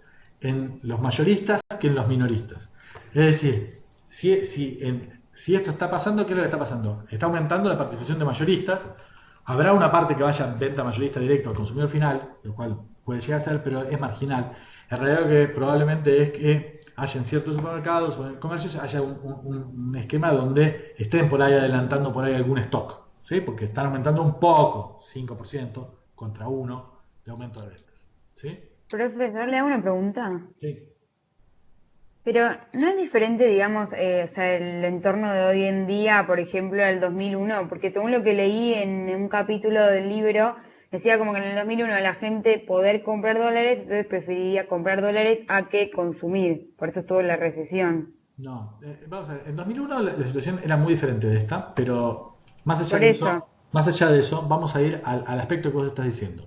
A: en los mayoristas que en los minoristas. Es decir, si esto está pasando, ¿qué es lo que está pasando? Está aumentando la participación de mayoristas. Habrá una parte que vaya en venta mayorista directo al consumidor final, lo cual puede llegar a ser, pero es marginal. En realidad lo que probablemente es que haya en ciertos supermercados o en comercios haya un esquema donde estén por ahí adelantando por ahí algún stock, ¿sí? Porque están aumentando un poco, 5% contra 1 de aumento de ventas. ¿Sí?
F: Profesor, le hago una pregunta.
A: Sí.
F: Pero no es diferente, digamos, o sea, el entorno de hoy en día, por ejemplo, al 2001, porque según lo que leí en un capítulo del libro, decía como que en el 2001 la gente poder comprar dólares, entonces preferiría comprar dólares a que consumir, por eso estuvo la recesión.
A: No, vamos a ver, en 2001 la situación era muy diferente de esta, pero
F: Por eso,
A: más allá de eso, vamos a ir al aspecto que vos estás diciendo.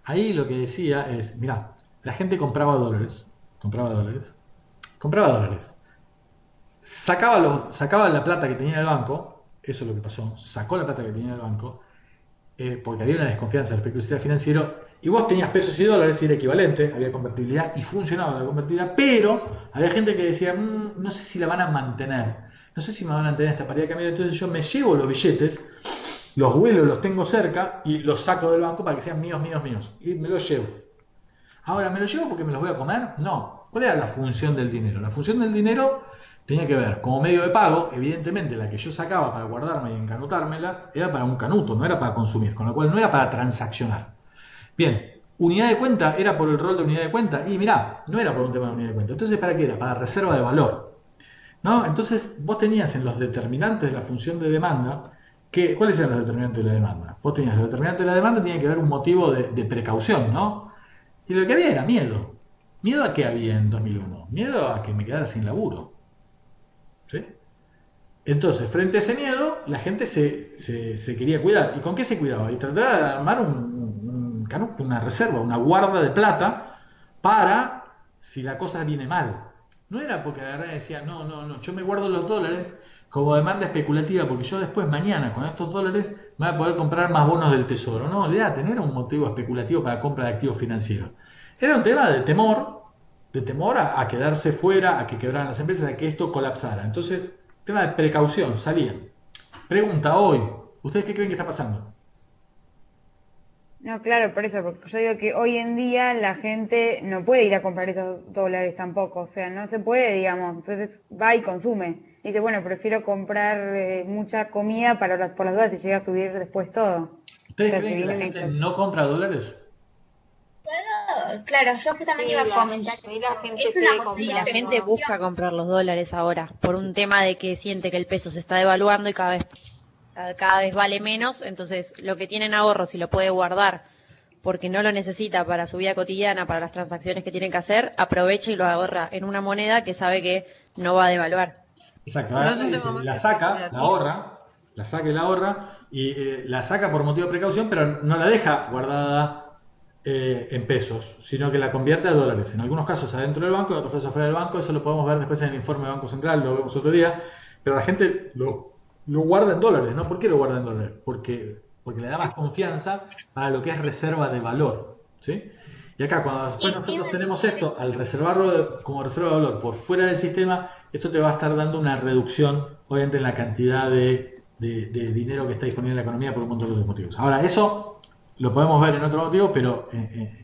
A: Ahí lo que decía es, mirá, la gente compraba dólares, compraba dólares, sacaba la plata que tenía en el banco, eso es lo que pasó, sacó la plata que tenía en el banco, porque había una desconfianza respecto al sistema financiero, y vos tenías pesos y dólares, y era equivalente, había convertibilidad y funcionaba la convertibilidad, pero había gente que decía, no sé si la van a mantener, no sé si me van a mantener esta paridad de cambio, entonces yo me llevo los billetes, los vuelo, los tengo cerca y los saco del banco para que sean míos, míos, míos, y me los llevo. Ahora, ¿me los llevo porque me los voy a comer? No. ¿Cuál era la función del dinero? La función del dinero tenía que ver, como medio de pago, evidentemente la que yo sacaba para guardarme y encanutármela era para un canuto, no era para consumir, con lo cual no era para transaccionar. Bien, unidad de cuenta era por el rol de unidad de cuenta, y mirá, no era por un tema de unidad de cuenta. Entonces, ¿para qué era? Para reserva de valor, ¿no? Entonces, vos tenías en los determinantes de la función de demanda, ¿cuáles eran los determinantes de la demanda? Vos tenías los determinantes de la demanda, tenía que haber un motivo de precaución, ¿no? Y lo que había era miedo. ¿Miedo a qué había en 2001? Miedo a que me quedara sin laburo. ¿Sí? Entonces, frente a ese miedo, la gente se quería cuidar. ¿Y con qué se cuidaba? Y trataba de armar una reserva, una guarda de plata para si la cosa viene mal. No era porque agarraba y decía, no, yo me guardo los dólares como demanda especulativa porque yo después mañana con estos dólares me voy a poder comprar más bonos del tesoro. No, olvídate, no era un motivo especulativo para compra de activos financieros. Era un tema de temor a quedarse fuera, a que quebraran las empresas, a que esto colapsara. Entonces, tema de precaución, salía. Pregunta hoy, ¿ustedes qué creen que está pasando?
F: no, claro, por eso, porque yo digo que hoy en día la gente no puede ir a comprar esos dólares tampoco, o sea, no se puede, digamos, entonces va y consume. Dice, bueno, prefiero comprar mucha comida por las dudas si llega a subir después todo. O
A: ¿Ustedes
F: sea, se
A: creen que la
F: viene una
A: gente
F: inflación.
A: no compra dólares?
E: Claro, yo también iba a comentar
D: Sí, la
E: eso.
D: gente
E: Es
D: sigue
E: una
C: Sí,
E: cuestión
C: la
E: de
D: comprando.
C: gente busca comprar los dólares ahora por un tema de que siente que el peso se está devaluando y cada vez vale menos, entonces lo que tiene en ahorro, si lo puede guardar porque no lo necesita para su vida cotidiana, para las transacciones que tienen que hacer, aprovecha y lo ahorra en una moneda que sabe que no va a devaluar.
A: Exacto,
G: No
A: ahora
G: es un
A: dice,
G: tema más
A: la saca, la
G: especulativo.
A: ahorra, la saca y la ahorra, y la saca por motivo de precaución, pero no la deja guardada en pesos, sino que la convierte a dólares. En algunos casos adentro del banco, en otros casos afuera del banco, eso lo podemos ver después en el informe del Banco Central, lo vemos otro día, pero la gente lo guarda en dólares, ¿no? ¿Por qué lo guarda en dólares? Porque le da más confianza para lo que es reserva de valor, ¿sí? Y acá, cuando después
E: Y
A: nosotros tenemos esto, al reservarlo como reserva de valor por fuera del sistema, esto te va a estar dando una reducción, obviamente, en la cantidad de dinero que está disponible en la economía por un montón de motivos. Ahora, eso lo podemos ver en otro motivo, pero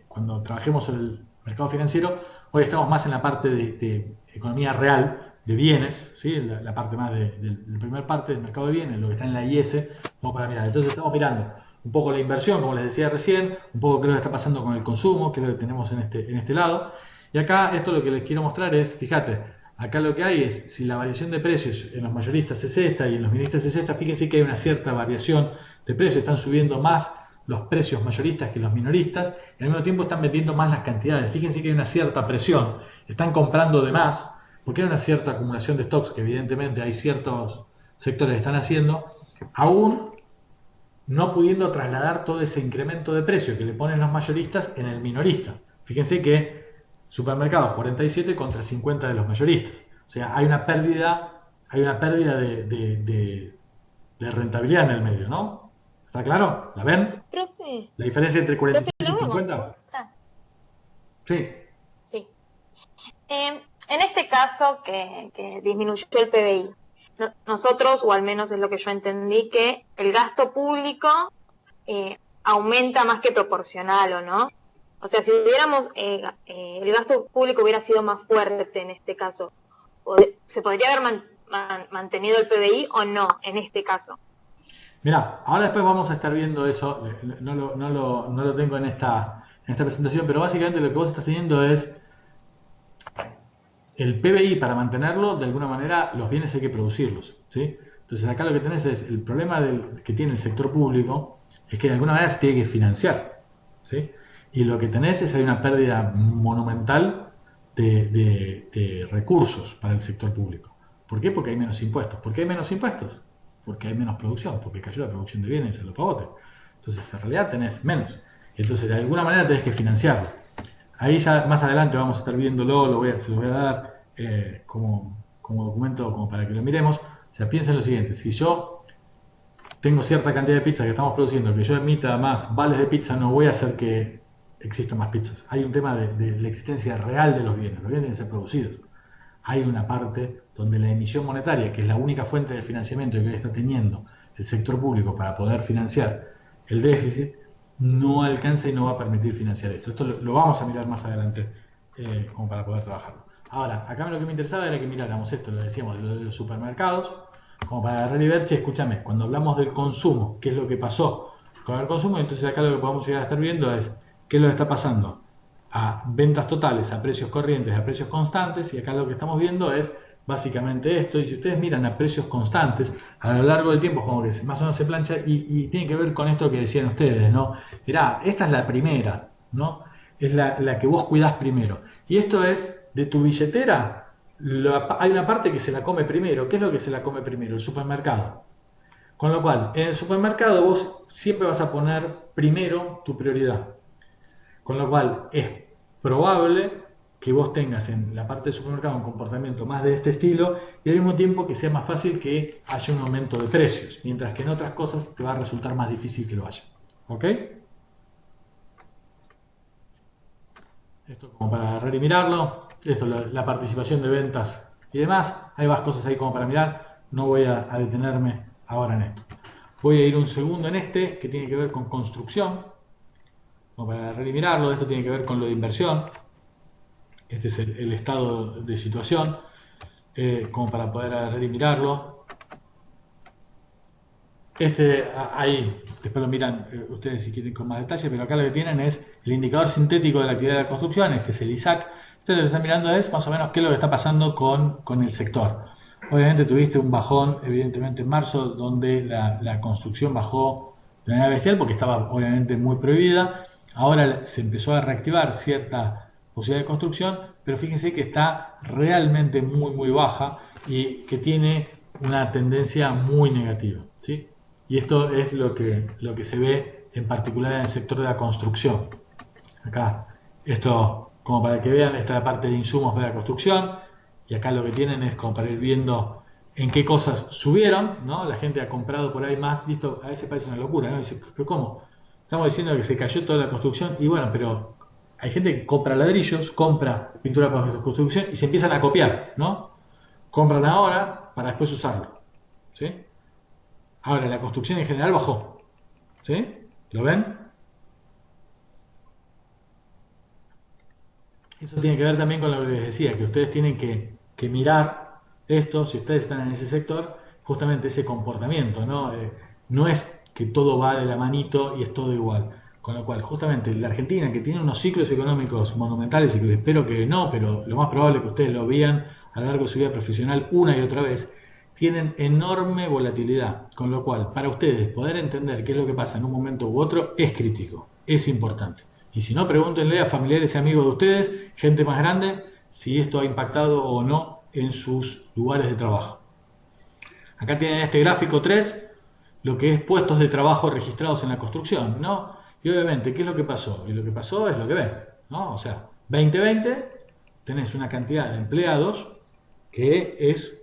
A: cuando trabajemos en el mercado financiero, hoy estamos más en la parte de economía real, de bienes, ¿sí? La parte más la primera parte del mercado de bienes, lo que está en la IS, como para mirar. Entonces estamos mirando un poco la inversión, como les decía recién, un poco qué es lo que está pasando con el consumo, qué es lo que tenemos en este lado. Y acá esto lo que les quiero mostrar es, fíjate, acá lo que hay es, si la variación de precios en los mayoristas es esta y en los minoristas es esta, fíjense que hay una cierta variación de precios, están subiendo más los precios mayoristas que los minoristas, y al mismo tiempo están vendiendo más las cantidades. Fíjense que hay una cierta presión, están comprando de más, porque hay una cierta acumulación de stocks que evidentemente hay ciertos sectores que están haciendo, aún no pudiendo trasladar todo ese incremento de precio que le ponen los mayoristas en el minorista. Fíjense que supermercados 47 contra 50 de los mayoristas. O sea, hay una pérdida de rentabilidad en el medio, ¿no? ¿Está claro? ¿La ven?
D: Profe,
A: La diferencia entre
D: profe,
A: 47 y
D: ¿lo vemos?
A: 50. Sí.
D: Sí. En este caso que disminuyó el PBI, nosotros, o al menos es lo que yo entendí, que el gasto público aumenta más que proporcional, ¿o no? O sea, si hubiéramos, el gasto público hubiera sido más fuerte en este caso, ¿se podría haber mantenido el PBI o no en este caso?
A: Mirá, ahora después vamos a estar viendo eso, no lo tengo en esta presentación, pero básicamente lo que vos estás teniendo es el PBI, para mantenerlo, de alguna manera, los bienes hay que producirlos, ¿sí? Entonces acá lo que tenés es, el problema que tiene el sector público es que de alguna manera se tiene que financiar, ¿sí? Y lo que tenés es, hay una pérdida monumental de recursos para el sector público. ¿Por qué? Porque hay menos impuestos. ¿Por qué hay menos impuestos? Porque hay menos producción, porque cayó la producción de bienes en los pavotes. Entonces, en realidad tenés menos. Entonces, de alguna manera tenés que financiarlo. Ahí ya más adelante vamos a estar viéndolo, se lo voy a dar como documento, como para que lo miremos. O sea, piensen lo siguiente: si yo tengo cierta cantidad de pizza que estamos produciendo, que yo emita más vales de pizza, no voy a hacer que existan más pizzas. Hay un tema de la existencia real de los bienes deben ser producidos. Hay una parte donde la emisión monetaria, que es la única fuente de financiamiento que hoy está teniendo el sector público para poder financiar el déficit, no alcanza y no va a permitir financiar esto. Esto lo vamos a mirar más adelante como para poder trabajarlo. Ahora, acá lo que me interesaba era que miráramos esto, lo decíamos, lo de los supermercados, como para agarrar y ver, che, escúchame, cuando hablamos del consumo, qué es lo que pasó con el consumo, entonces acá lo que podemos llegar a estar viendo es qué es lo que está pasando a ventas totales, a precios corrientes, a precios constantes, y acá lo que estamos viendo es básicamente esto. Y si ustedes miran a precios constantes, a lo largo del tiempo es como que más o menos se plancha, y tiene que ver con esto que decían ustedes, ¿no? Mirá, esta es la primera, ¿no? Es la que vos cuidás primero. Y esto es, de tu billetera, hay una parte que se la come primero. ¿Qué es lo que se la come primero? El supermercado. Con lo cual, en el supermercado vos siempre vas a poner primero tu prioridad. Con lo cual, es probable que vos tengas en la parte del supermercado un comportamiento más de este estilo, y al mismo tiempo que sea más fácil que haya un aumento de precios, mientras que en otras cosas te va a resultar más difícil que lo haya. ¿Ok? Esto como para agarrar y mirarlo. Esto, la participación de ventas y demás. Hay más cosas ahí como para mirar. No voy a detenerme ahora en esto. Voy a ir un segundo en este, que tiene que ver con construcción. Como para agarrar y mirarlo. Esto tiene que ver con lo de inversión. Este es el estado de situación, como para poder agarrar y mirarlo. Ahí, después lo miran ustedes si quieren con más detalle, pero acá lo que tienen es el indicador sintético de la actividad de la construcción. Este es el ISAC. Ustedes lo que están mirando es más o menos qué es lo que está pasando con el sector. Obviamente tuviste un bajón, evidentemente en marzo, donde la construcción bajó de manera bestial porque estaba obviamente muy prohibida. Ahora se empezó a reactivar cierta posibilidad de construcción, pero fíjense que está realmente muy baja y que tiene una tendencia muy negativa, ¿sí? Y esto es lo que se ve en particular en el sector de la construcción. Acá, esto como para que vean, esta es la parte de insumos de la construcción, y acá lo que tienen es como para ir viendo en qué cosas subieron, ¿no? La gente ha comprado por ahí más, y esto a veces parece una locura, ¿no? Dice, ¿pero cómo? Estamos diciendo que se cayó toda la construcción, y bueno, pero hay gente que compra ladrillos, compra pintura para construcción y se empiezan a copiar, ¿no? Compran ahora para después usarlo, ¿sí? Ahora, la construcción en general bajó, ¿sí? ¿Lo ven? Eso tiene que ver también con lo que les decía, que ustedes tienen que mirar esto, si ustedes están en ese sector, justamente ese comportamiento, ¿no? No es que todo va de la manito y es todo igual. Con lo cual, justamente la Argentina, que tiene unos ciclos económicos monumentales, y que espero que no, pero lo más probable es que ustedes lo vean a lo largo de su vida profesional una y otra vez, tienen enorme volatilidad. Con lo cual, para ustedes poder entender qué es lo que pasa en un momento u otro es crítico, es importante. Y si no, pregúntenle a familiares y amigos de ustedes, gente más grande, si esto ha impactado o no en sus lugares de trabajo. Acá tienen este gráfico 3, lo que es puestos de trabajo registrados en la construcción, ¿no? Y obviamente, ¿qué es lo que pasó? Y lo que pasó es lo que ven, ¿no? O sea, 2020 tenés una cantidad de empleados que es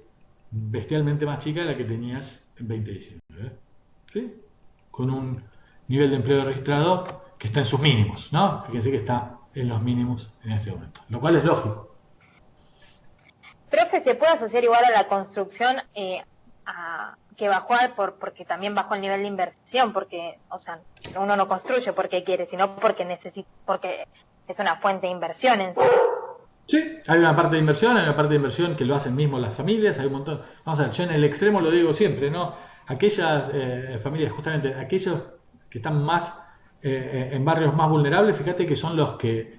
A: bestialmente más chica de la que tenías en 2019, ¿sí? Con un nivel de empleo registrado que está en sus mínimos, ¿no? Fíjense que está en los mínimos en este momento, lo cual es lógico.
D: Profe, ¿se puede asociar igual a la construcción que bajó porque también bajó el nivel de inversión? Porque, o sea, uno no construye porque quiere, sino porque necesita, porque es una fuente de inversión en sí.
A: Sí, hay una parte de inversión, que lo hacen mismos las familias, hay un montón. Vamos a ver, yo en el extremo lo digo siempre, ¿no? Aquellas familias, justamente aquellos que están más en barrios más vulnerables, fíjate que son los que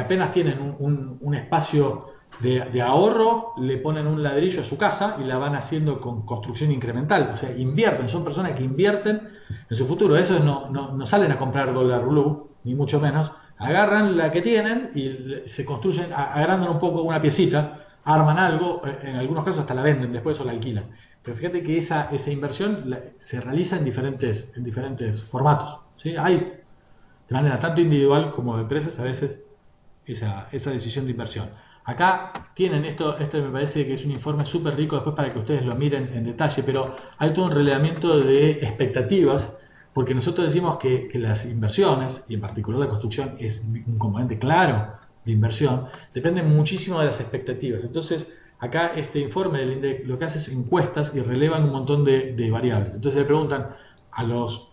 A: apenas tienen un espacio de ahorro, le ponen un ladrillo a su casa y la van haciendo con construcción incremental. O sea, invierten, son personas que invierten en su futuro. Esos no salen a comprar dólar blue, ni mucho menos. Agarran la que tienen y se construyen, agrandan un poco una piecita, arman algo, en algunos casos hasta la venden, después o la alquilan. Pero fíjate que esa inversión se realiza en diferentes formatos, ¿sí? Hay de manera tanto individual como de empresas a veces esa decisión de inversión. Acá tienen esto me parece que es un informe súper rico después para que ustedes lo miren en detalle, pero hay todo un relevamiento de expectativas, porque nosotros decimos que las inversiones, y en particular la construcción es un componente claro de inversión, dependen muchísimo de las expectativas. Entonces, acá este informe del INDEC lo que hace es encuestas y relevan un montón de variables. Entonces le preguntan a los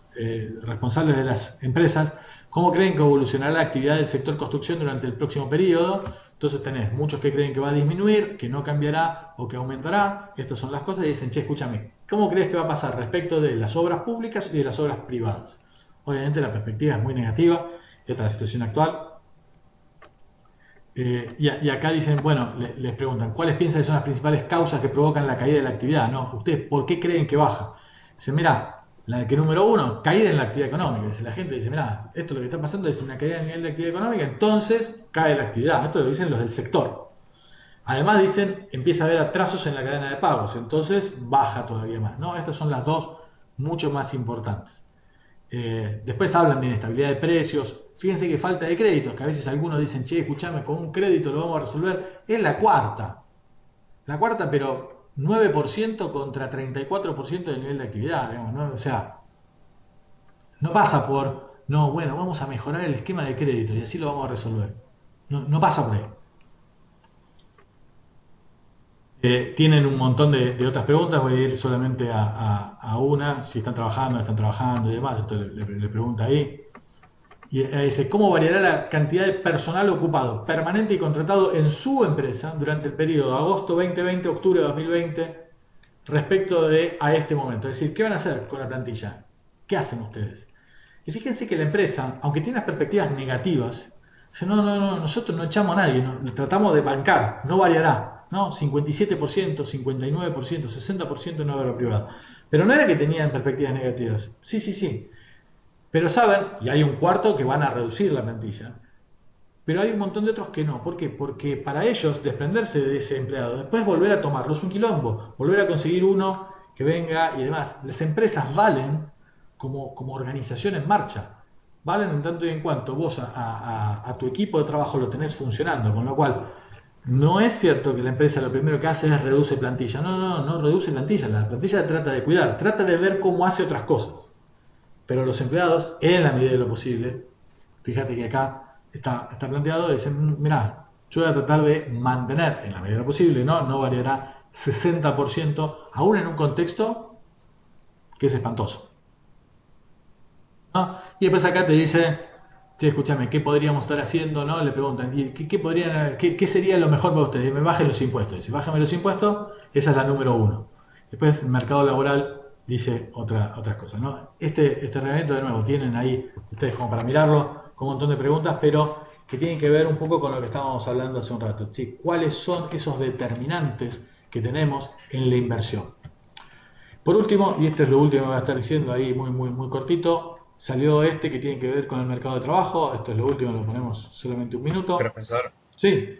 A: responsables de las empresas cómo creen que evolucionará la actividad del sector construcción durante el próximo periodo. Entonces tenés muchos que creen que va a disminuir, que no cambiará o que aumentará. Estas son las cosas y dicen, che, escúchame, ¿cómo crees que va a pasar respecto de las obras públicas y de las obras privadas? Obviamente la perspectiva es muy negativa, esta es la situación actual. Y acá dicen, bueno, les preguntan, ¿cuáles piensan que son las principales causas que provocan la caída de la actividad? ¿No? ¿Ustedes por qué creen que baja? Dicen, mirá, la que número uno, caída en la actividad económica. Dice, la gente dice, mirá, esto lo que está pasando es una caída en el nivel de actividad económica, entonces cae la actividad. Esto lo dicen los del sector. Además dicen, empieza a haber atrasos en la cadena de pagos, entonces baja todavía más, ¿no? Estas son las dos mucho más importantes. Después hablan de inestabilidad de precios. Fíjense que falta de créditos, que a veces algunos dicen, che, escuchame, con un crédito lo vamos a resolver. Es la cuarta, pero 9% contra 34% del nivel de actividad, digamos, ¿no? O sea, no pasa por, no, bueno, vamos a mejorar el esquema de crédito y así lo vamos a resolver. No pasa por ahí. Tienen un montón de otras preguntas, voy a ir solamente a una, si están trabajando y demás, esto le pregunta ahí. Y dice, ¿cómo variará la cantidad de personal ocupado, permanente y contratado en su empresa durante el periodo agosto 2020, octubre 2020, respecto a este momento? Es decir, ¿qué van a hacer con la plantilla? ¿Qué hacen ustedes? Y fíjense que la empresa, aunque tiene unas perspectivas negativas, dice, no, nosotros no echamos a nadie, tratamos de bancar, no variará. ¿No? 57%, 59%, 60% en obra privada. Pero no era que tenían perspectivas negativas. Sí. Pero saben, y hay un cuarto que van a reducir la plantilla, pero hay un montón de otros que no. ¿Por qué? Porque para ellos desprenderse de ese empleado, después volver a tomarlo es un quilombo, volver a conseguir uno que venga y demás. Las empresas valen como organización en marcha, valen en tanto y en cuanto vos a tu equipo de trabajo lo tenés funcionando, con lo cual no es cierto que la empresa lo primero que hace es reduce plantilla. No reduce plantilla. La plantilla trata de cuidar, trata de ver cómo hace otras cosas. Pero los empleados, en la medida de lo posible, fíjate que acá está planteado, dicen, mirá, yo voy a tratar de mantener, en la medida de lo posible, no variará 60%, aún en un contexto que es espantoso. ¿No? Y después acá te dice, che, escúchame, ¿qué podríamos estar haciendo? ¿No? Le preguntan, ¿qué sería lo mejor para ustedes? Me bajen los impuestos. Dice, bájame los impuestos, esa es la número uno. Después, el mercado laboral dice otras cosas, ¿no? Este reglamento, de nuevo, tienen ahí ustedes como para mirarlo, con un montón de preguntas, pero que tienen que ver un poco con lo que estábamos hablando hace un rato. ¿Sí? ¿Cuáles son esos determinantes que tenemos en la inversión? Por último, y esto es lo último que voy a estar diciendo ahí muy cortito, salió que tiene que ver con el mercado de trabajo. Esto es lo último, lo ponemos solamente un minuto.
B: Profesor,
A: Sí.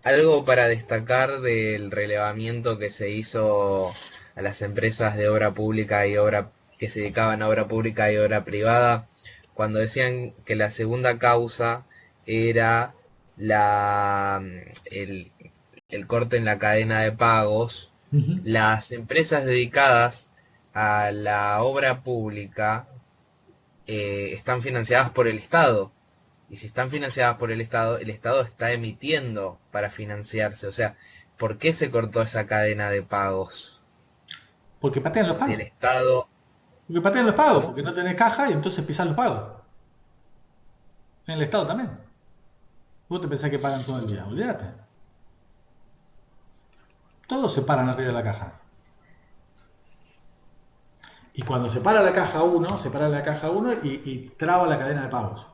B: algo para destacar del relevamiento que se hizo a las empresas de obra pública y que se dedicaban a obra pública y obra privada, cuando decían que la segunda causa era el corte en la cadena de pagos. Las empresas dedicadas a la obra pública están financiadas por el Estado. Y si están financiadas por el Estado está emitiendo para financiarse. O sea, ¿por qué se cortó esa cadena de pagos?
A: Porque patean los
B: Si
A: pagos.
B: el Estado...
A: Porque patean los pagos,
B: ¿Cómo?
A: porque no tenés caja y entonces pisás los pagos. En el Estado también. ¿Vos te pensás que pagan todo el día? Olvídate. Todos se paran arriba de la caja. Y cuando se para la caja uno y traba la cadena de pagos.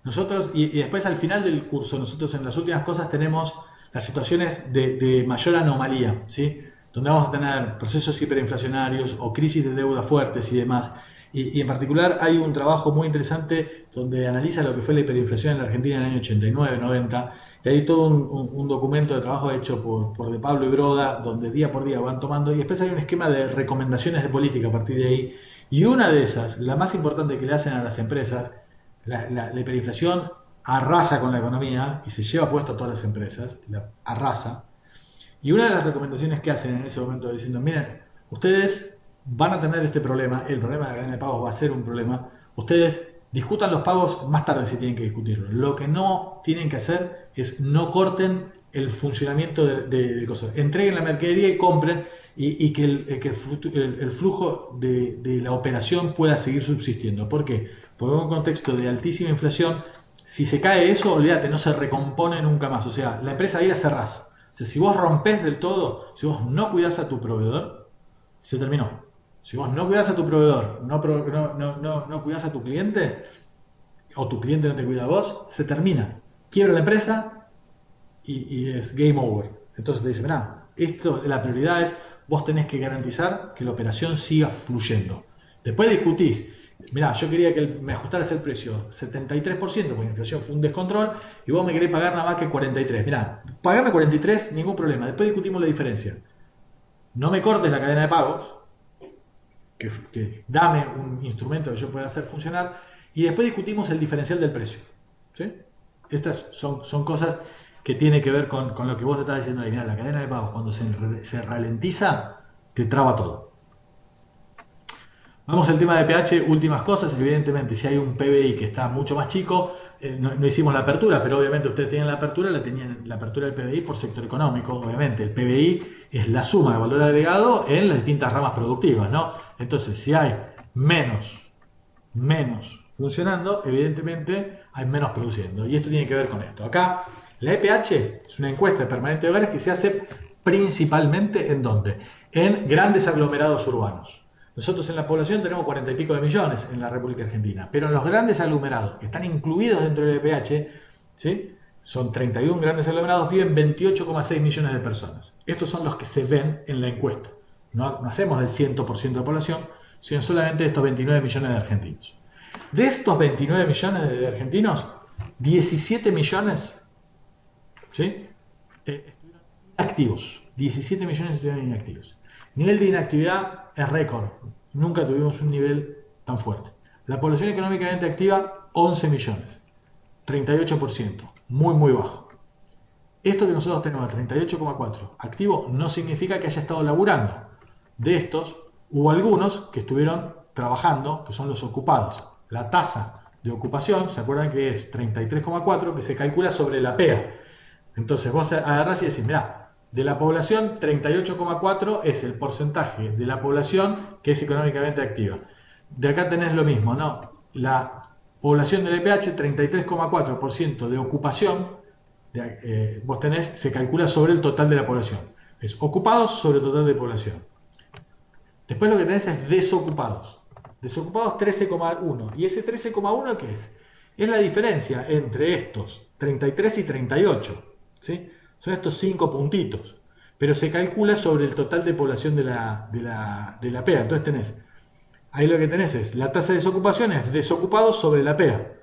A: Nosotros, y después al final del curso, nosotros en las últimas cosas tenemos las situaciones de mayor anomalía, ¿sí? Donde vamos a tener procesos hiperinflacionarios o crisis de deuda fuertes y demás. Y en particular hay un trabajo muy interesante donde analiza lo que fue la hiperinflación en la Argentina en el año 89, 90, y hay todo un documento de trabajo hecho por De Pablo y Broda, donde día por día van tomando, y después hay un esquema de recomendaciones de política a partir de ahí, y una de esas, la más importante que le hacen a las empresas, la hiperinflación arrasa con la economía y se lleva puesto a todas las empresas, la arrasa, y una de las recomendaciones que hacen en ese momento diciendo, miren, ustedes van a tener este problema, el problema de la cadena de pagos va a ser un problema, ustedes discutan los pagos más tarde si tienen que discutirlo. Lo que no tienen que hacer es no corten el funcionamiento del coso. Entreguen la mercadería y compren y que el flujo de la operación pueda seguir subsistiendo. ¿Por qué? Porque en un contexto de altísima inflación, si se cae eso, olvídate, no se recompone nunca más. O sea, la empresa ahí la cerrás. O sea, si vos rompés del todo, si vos no cuidás a tu proveedor, se terminó. Si vos no cuidás a tu proveedor, no cuidás a tu cliente, o tu cliente no te cuida a vos, se termina. Quiebra la empresa y es game over. Entonces te dice, mirá, la prioridad es, vos tenés que garantizar que la operación siga fluyendo. Después discutís, mirá, yo quería que me ajustaras el precio 73%, porque la inflación fue un descontrol, y vos me querés pagar nada más que 43%. Mirá, pagame 43%, ningún problema. Después discutimos la diferencia. No me cortes la cadena de pagos, que dame un instrumento que yo pueda hacer funcionar, y después discutimos el diferencial del precio. ¿Sí? Estas son cosas que tienen que ver con lo que vos estás diciendo ahí. Mirá, la cadena de pagos cuando se ralentiza, te traba todo. Vamos al tema de pH, últimas cosas. Evidentemente, si hay un PBI que está mucho más chico, no hicimos la apertura, pero obviamente ustedes tienen la apertura, tenían la apertura del PBI por sector económico. Obviamente, el PBI es la suma de valor agregado en las distintas ramas productivas, ¿no? Entonces, si hay menos funcionando, evidentemente hay menos produciendo. Y esto tiene que ver con esto. Acá, la EPH es una encuesta de permanente de hogares que se hace principalmente ¿en dónde? En grandes aglomerados urbanos. Nosotros en la población tenemos 40 y pico de millones en la República Argentina, pero en los grandes aglomerados que están incluidos dentro del EPH, ¿sí? Son 31 grandes aglomerados, viven 28,6 millones de personas. Estos son los que se ven en la encuesta. No hacemos del 100% de la población, sino solamente de estos 29 millones de argentinos. De estos 29 millones de argentinos, 17 millones, ¿sí? Estuvieron inactivos. 17 millones estuvieron inactivos. Nivel de inactividad es récord. Nunca tuvimos un nivel tan fuerte. La población económicamente activa, 11 millones. 38%. Muy bajo. Esto que nosotros tenemos, el 38,4% activo, no significa que haya estado laburando. De estos, hubo algunos que estuvieron trabajando, que son los ocupados. La tasa de ocupación, ¿se acuerdan que es 33,4%, que se calcula sobre la PEA? Entonces vos agarrás y decís, mirá, de la población, 38,4 es el porcentaje de la población que es económicamente activa. De acá tenés lo mismo, ¿no? La población del EPH, 33,4% de ocupación, vos tenés, se calcula sobre el total de la población. Es ocupados sobre el total de población. Después lo que tenés es desocupados. Desocupados 13,1. ¿Y ese 13,1 qué es? Es la diferencia entre estos 33 y 38. ¿Sí? Son estos 5 puntitos, pero se calcula sobre el total de población de la PEA. Entonces tenés, ahí lo que tenés es la tasa de desocupación es desocupados sobre la PEA.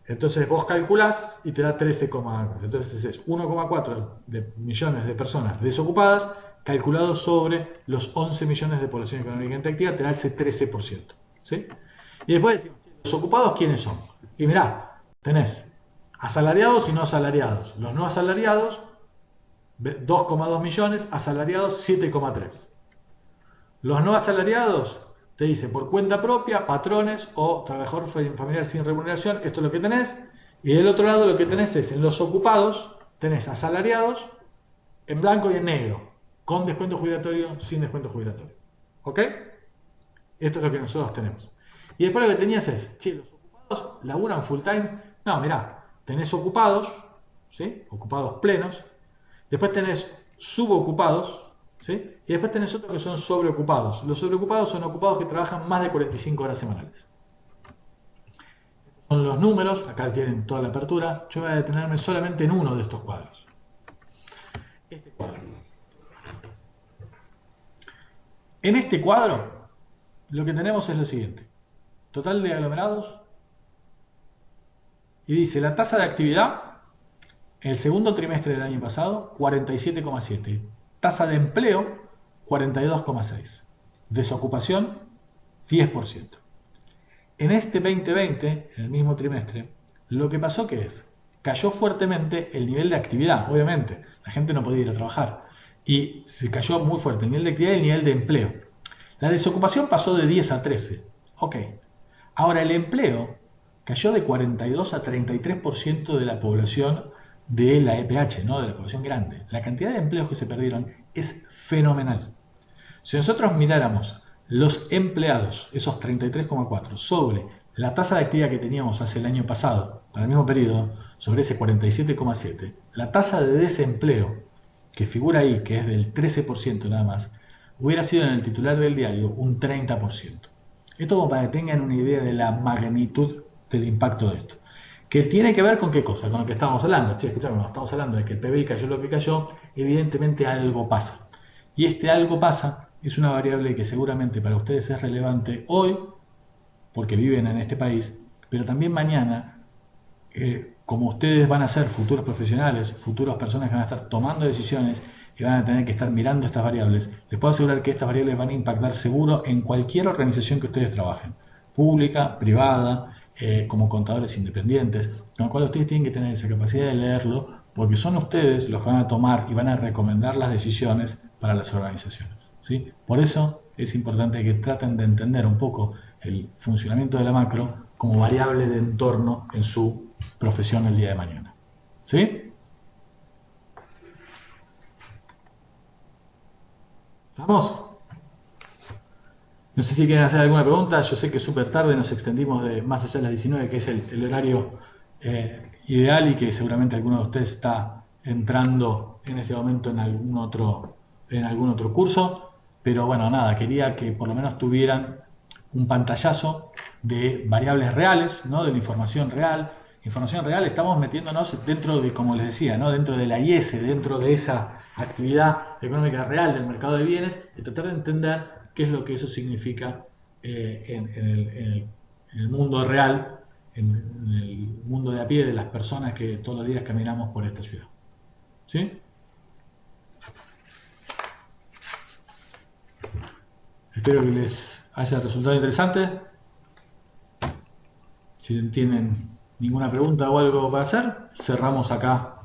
A: Entonces vos calculás y te da 13,1. Entonces es 1,4 millones de personas desocupadas calculado sobre los 11 millones de población económicamente activa, te da ese 13%. ¿Sí? Y después decimos, ¿los ocupados quiénes son? Y mirá, tenés asalariados y no asalariados. Los no asalariados, 2,2 millones, asalariados 7,3. Los no asalariados, te dice por cuenta propia, patrones o trabajador familiar sin remuneración, esto es lo que tenés. Y del otro lado lo que tenés es, en los ocupados, tenés asalariados en blanco y en negro, con descuento jubilatorio, sin descuento jubilatorio. ¿Ok? Esto es lo que nosotros tenemos. Y después lo que tenías es, che, los ocupados laburan full time. No, mirá, tenés ocupados, ¿sí? Ocupados plenos. Después tenés subocupados, ¿sí? Y después tenés otros que son sobreocupados. Los sobreocupados son ocupados que trabajan más de 45 horas semanales. Estos son los números, acá tienen toda la apertura. Yo voy a detenerme solamente en uno de estos cuadros. En este cuadro, lo que tenemos es lo siguiente. Total de aglomerados. Y dice, la tasa de actividad, en el segundo trimestre del año pasado, 47,7. Tasa de empleo, 42,6. Desocupación, 10%. En este 2020, en el mismo trimestre, lo que pasó que es, cayó fuertemente el nivel de actividad, obviamente, la gente no podía ir a trabajar, y se cayó muy fuerte el nivel de actividad y el nivel de empleo. La desocupación pasó de 10 a 13, ok. Ahora el empleo cayó de 42 a 33% de la población de la EPH, ¿no? De la población grande. La cantidad de empleos que se perdieron es fenomenal. Si nosotros miráramos los empleados, esos 33,4, sobre la tasa de actividad que teníamos hace el año pasado, para el mismo periodo, sobre ese 47,7, la tasa de desempleo que figura ahí, que es del 13% nada más, hubiera sido en el titular del diario un 30%. Esto como para que tengan una idea de la magnitud del impacto de esto. ¿Que tiene que ver con qué cosa? Con lo que estábamos hablando. Che, escuchame, estamos hablando de que el PBI cayó lo que cayó, evidentemente algo pasa. Y este algo pasa es una variable que seguramente para ustedes es relevante hoy, porque viven en este país, pero también mañana, como ustedes van a ser futuros profesionales, futuras personas que van a estar tomando decisiones y van a tener que estar mirando estas variables, les puedo asegurar que estas variables van a impactar seguro en cualquier organización que ustedes trabajen, pública, privada, como contadores independientes, con lo cual ustedes tienen que tener esa capacidad de leerlo, porque son ustedes los que van a tomar y van a recomendar las decisiones para las organizaciones, ¿sí? Por eso es importante que traten de entender un poco el funcionamiento de la macro como variable de entorno en su profesión el día de mañana, ¿sí? ¿Estamos? No sé si quieren hacer alguna pregunta. Yo sé que es súper tarde, nos extendimos de más allá de las 19, que es el horario ideal, y que seguramente alguno de ustedes está entrando en este momento en algún otro curso. Pero bueno, nada, quería que por lo menos tuvieran un pantallazo de variables reales, ¿no? De la información real. Información real, estamos metiéndonos dentro de, como les decía, ¿no? Dentro de la IS, dentro de esa actividad económica real del mercado de bienes, y tratar de entender qué es lo que eso significa en el mundo real, en el mundo de a pie de las personas que todos los días caminamos por esta ciudad. ¿Sí? Espero que les haya resultado interesante. Si tienen ninguna pregunta o algo para hacer, cerramos acá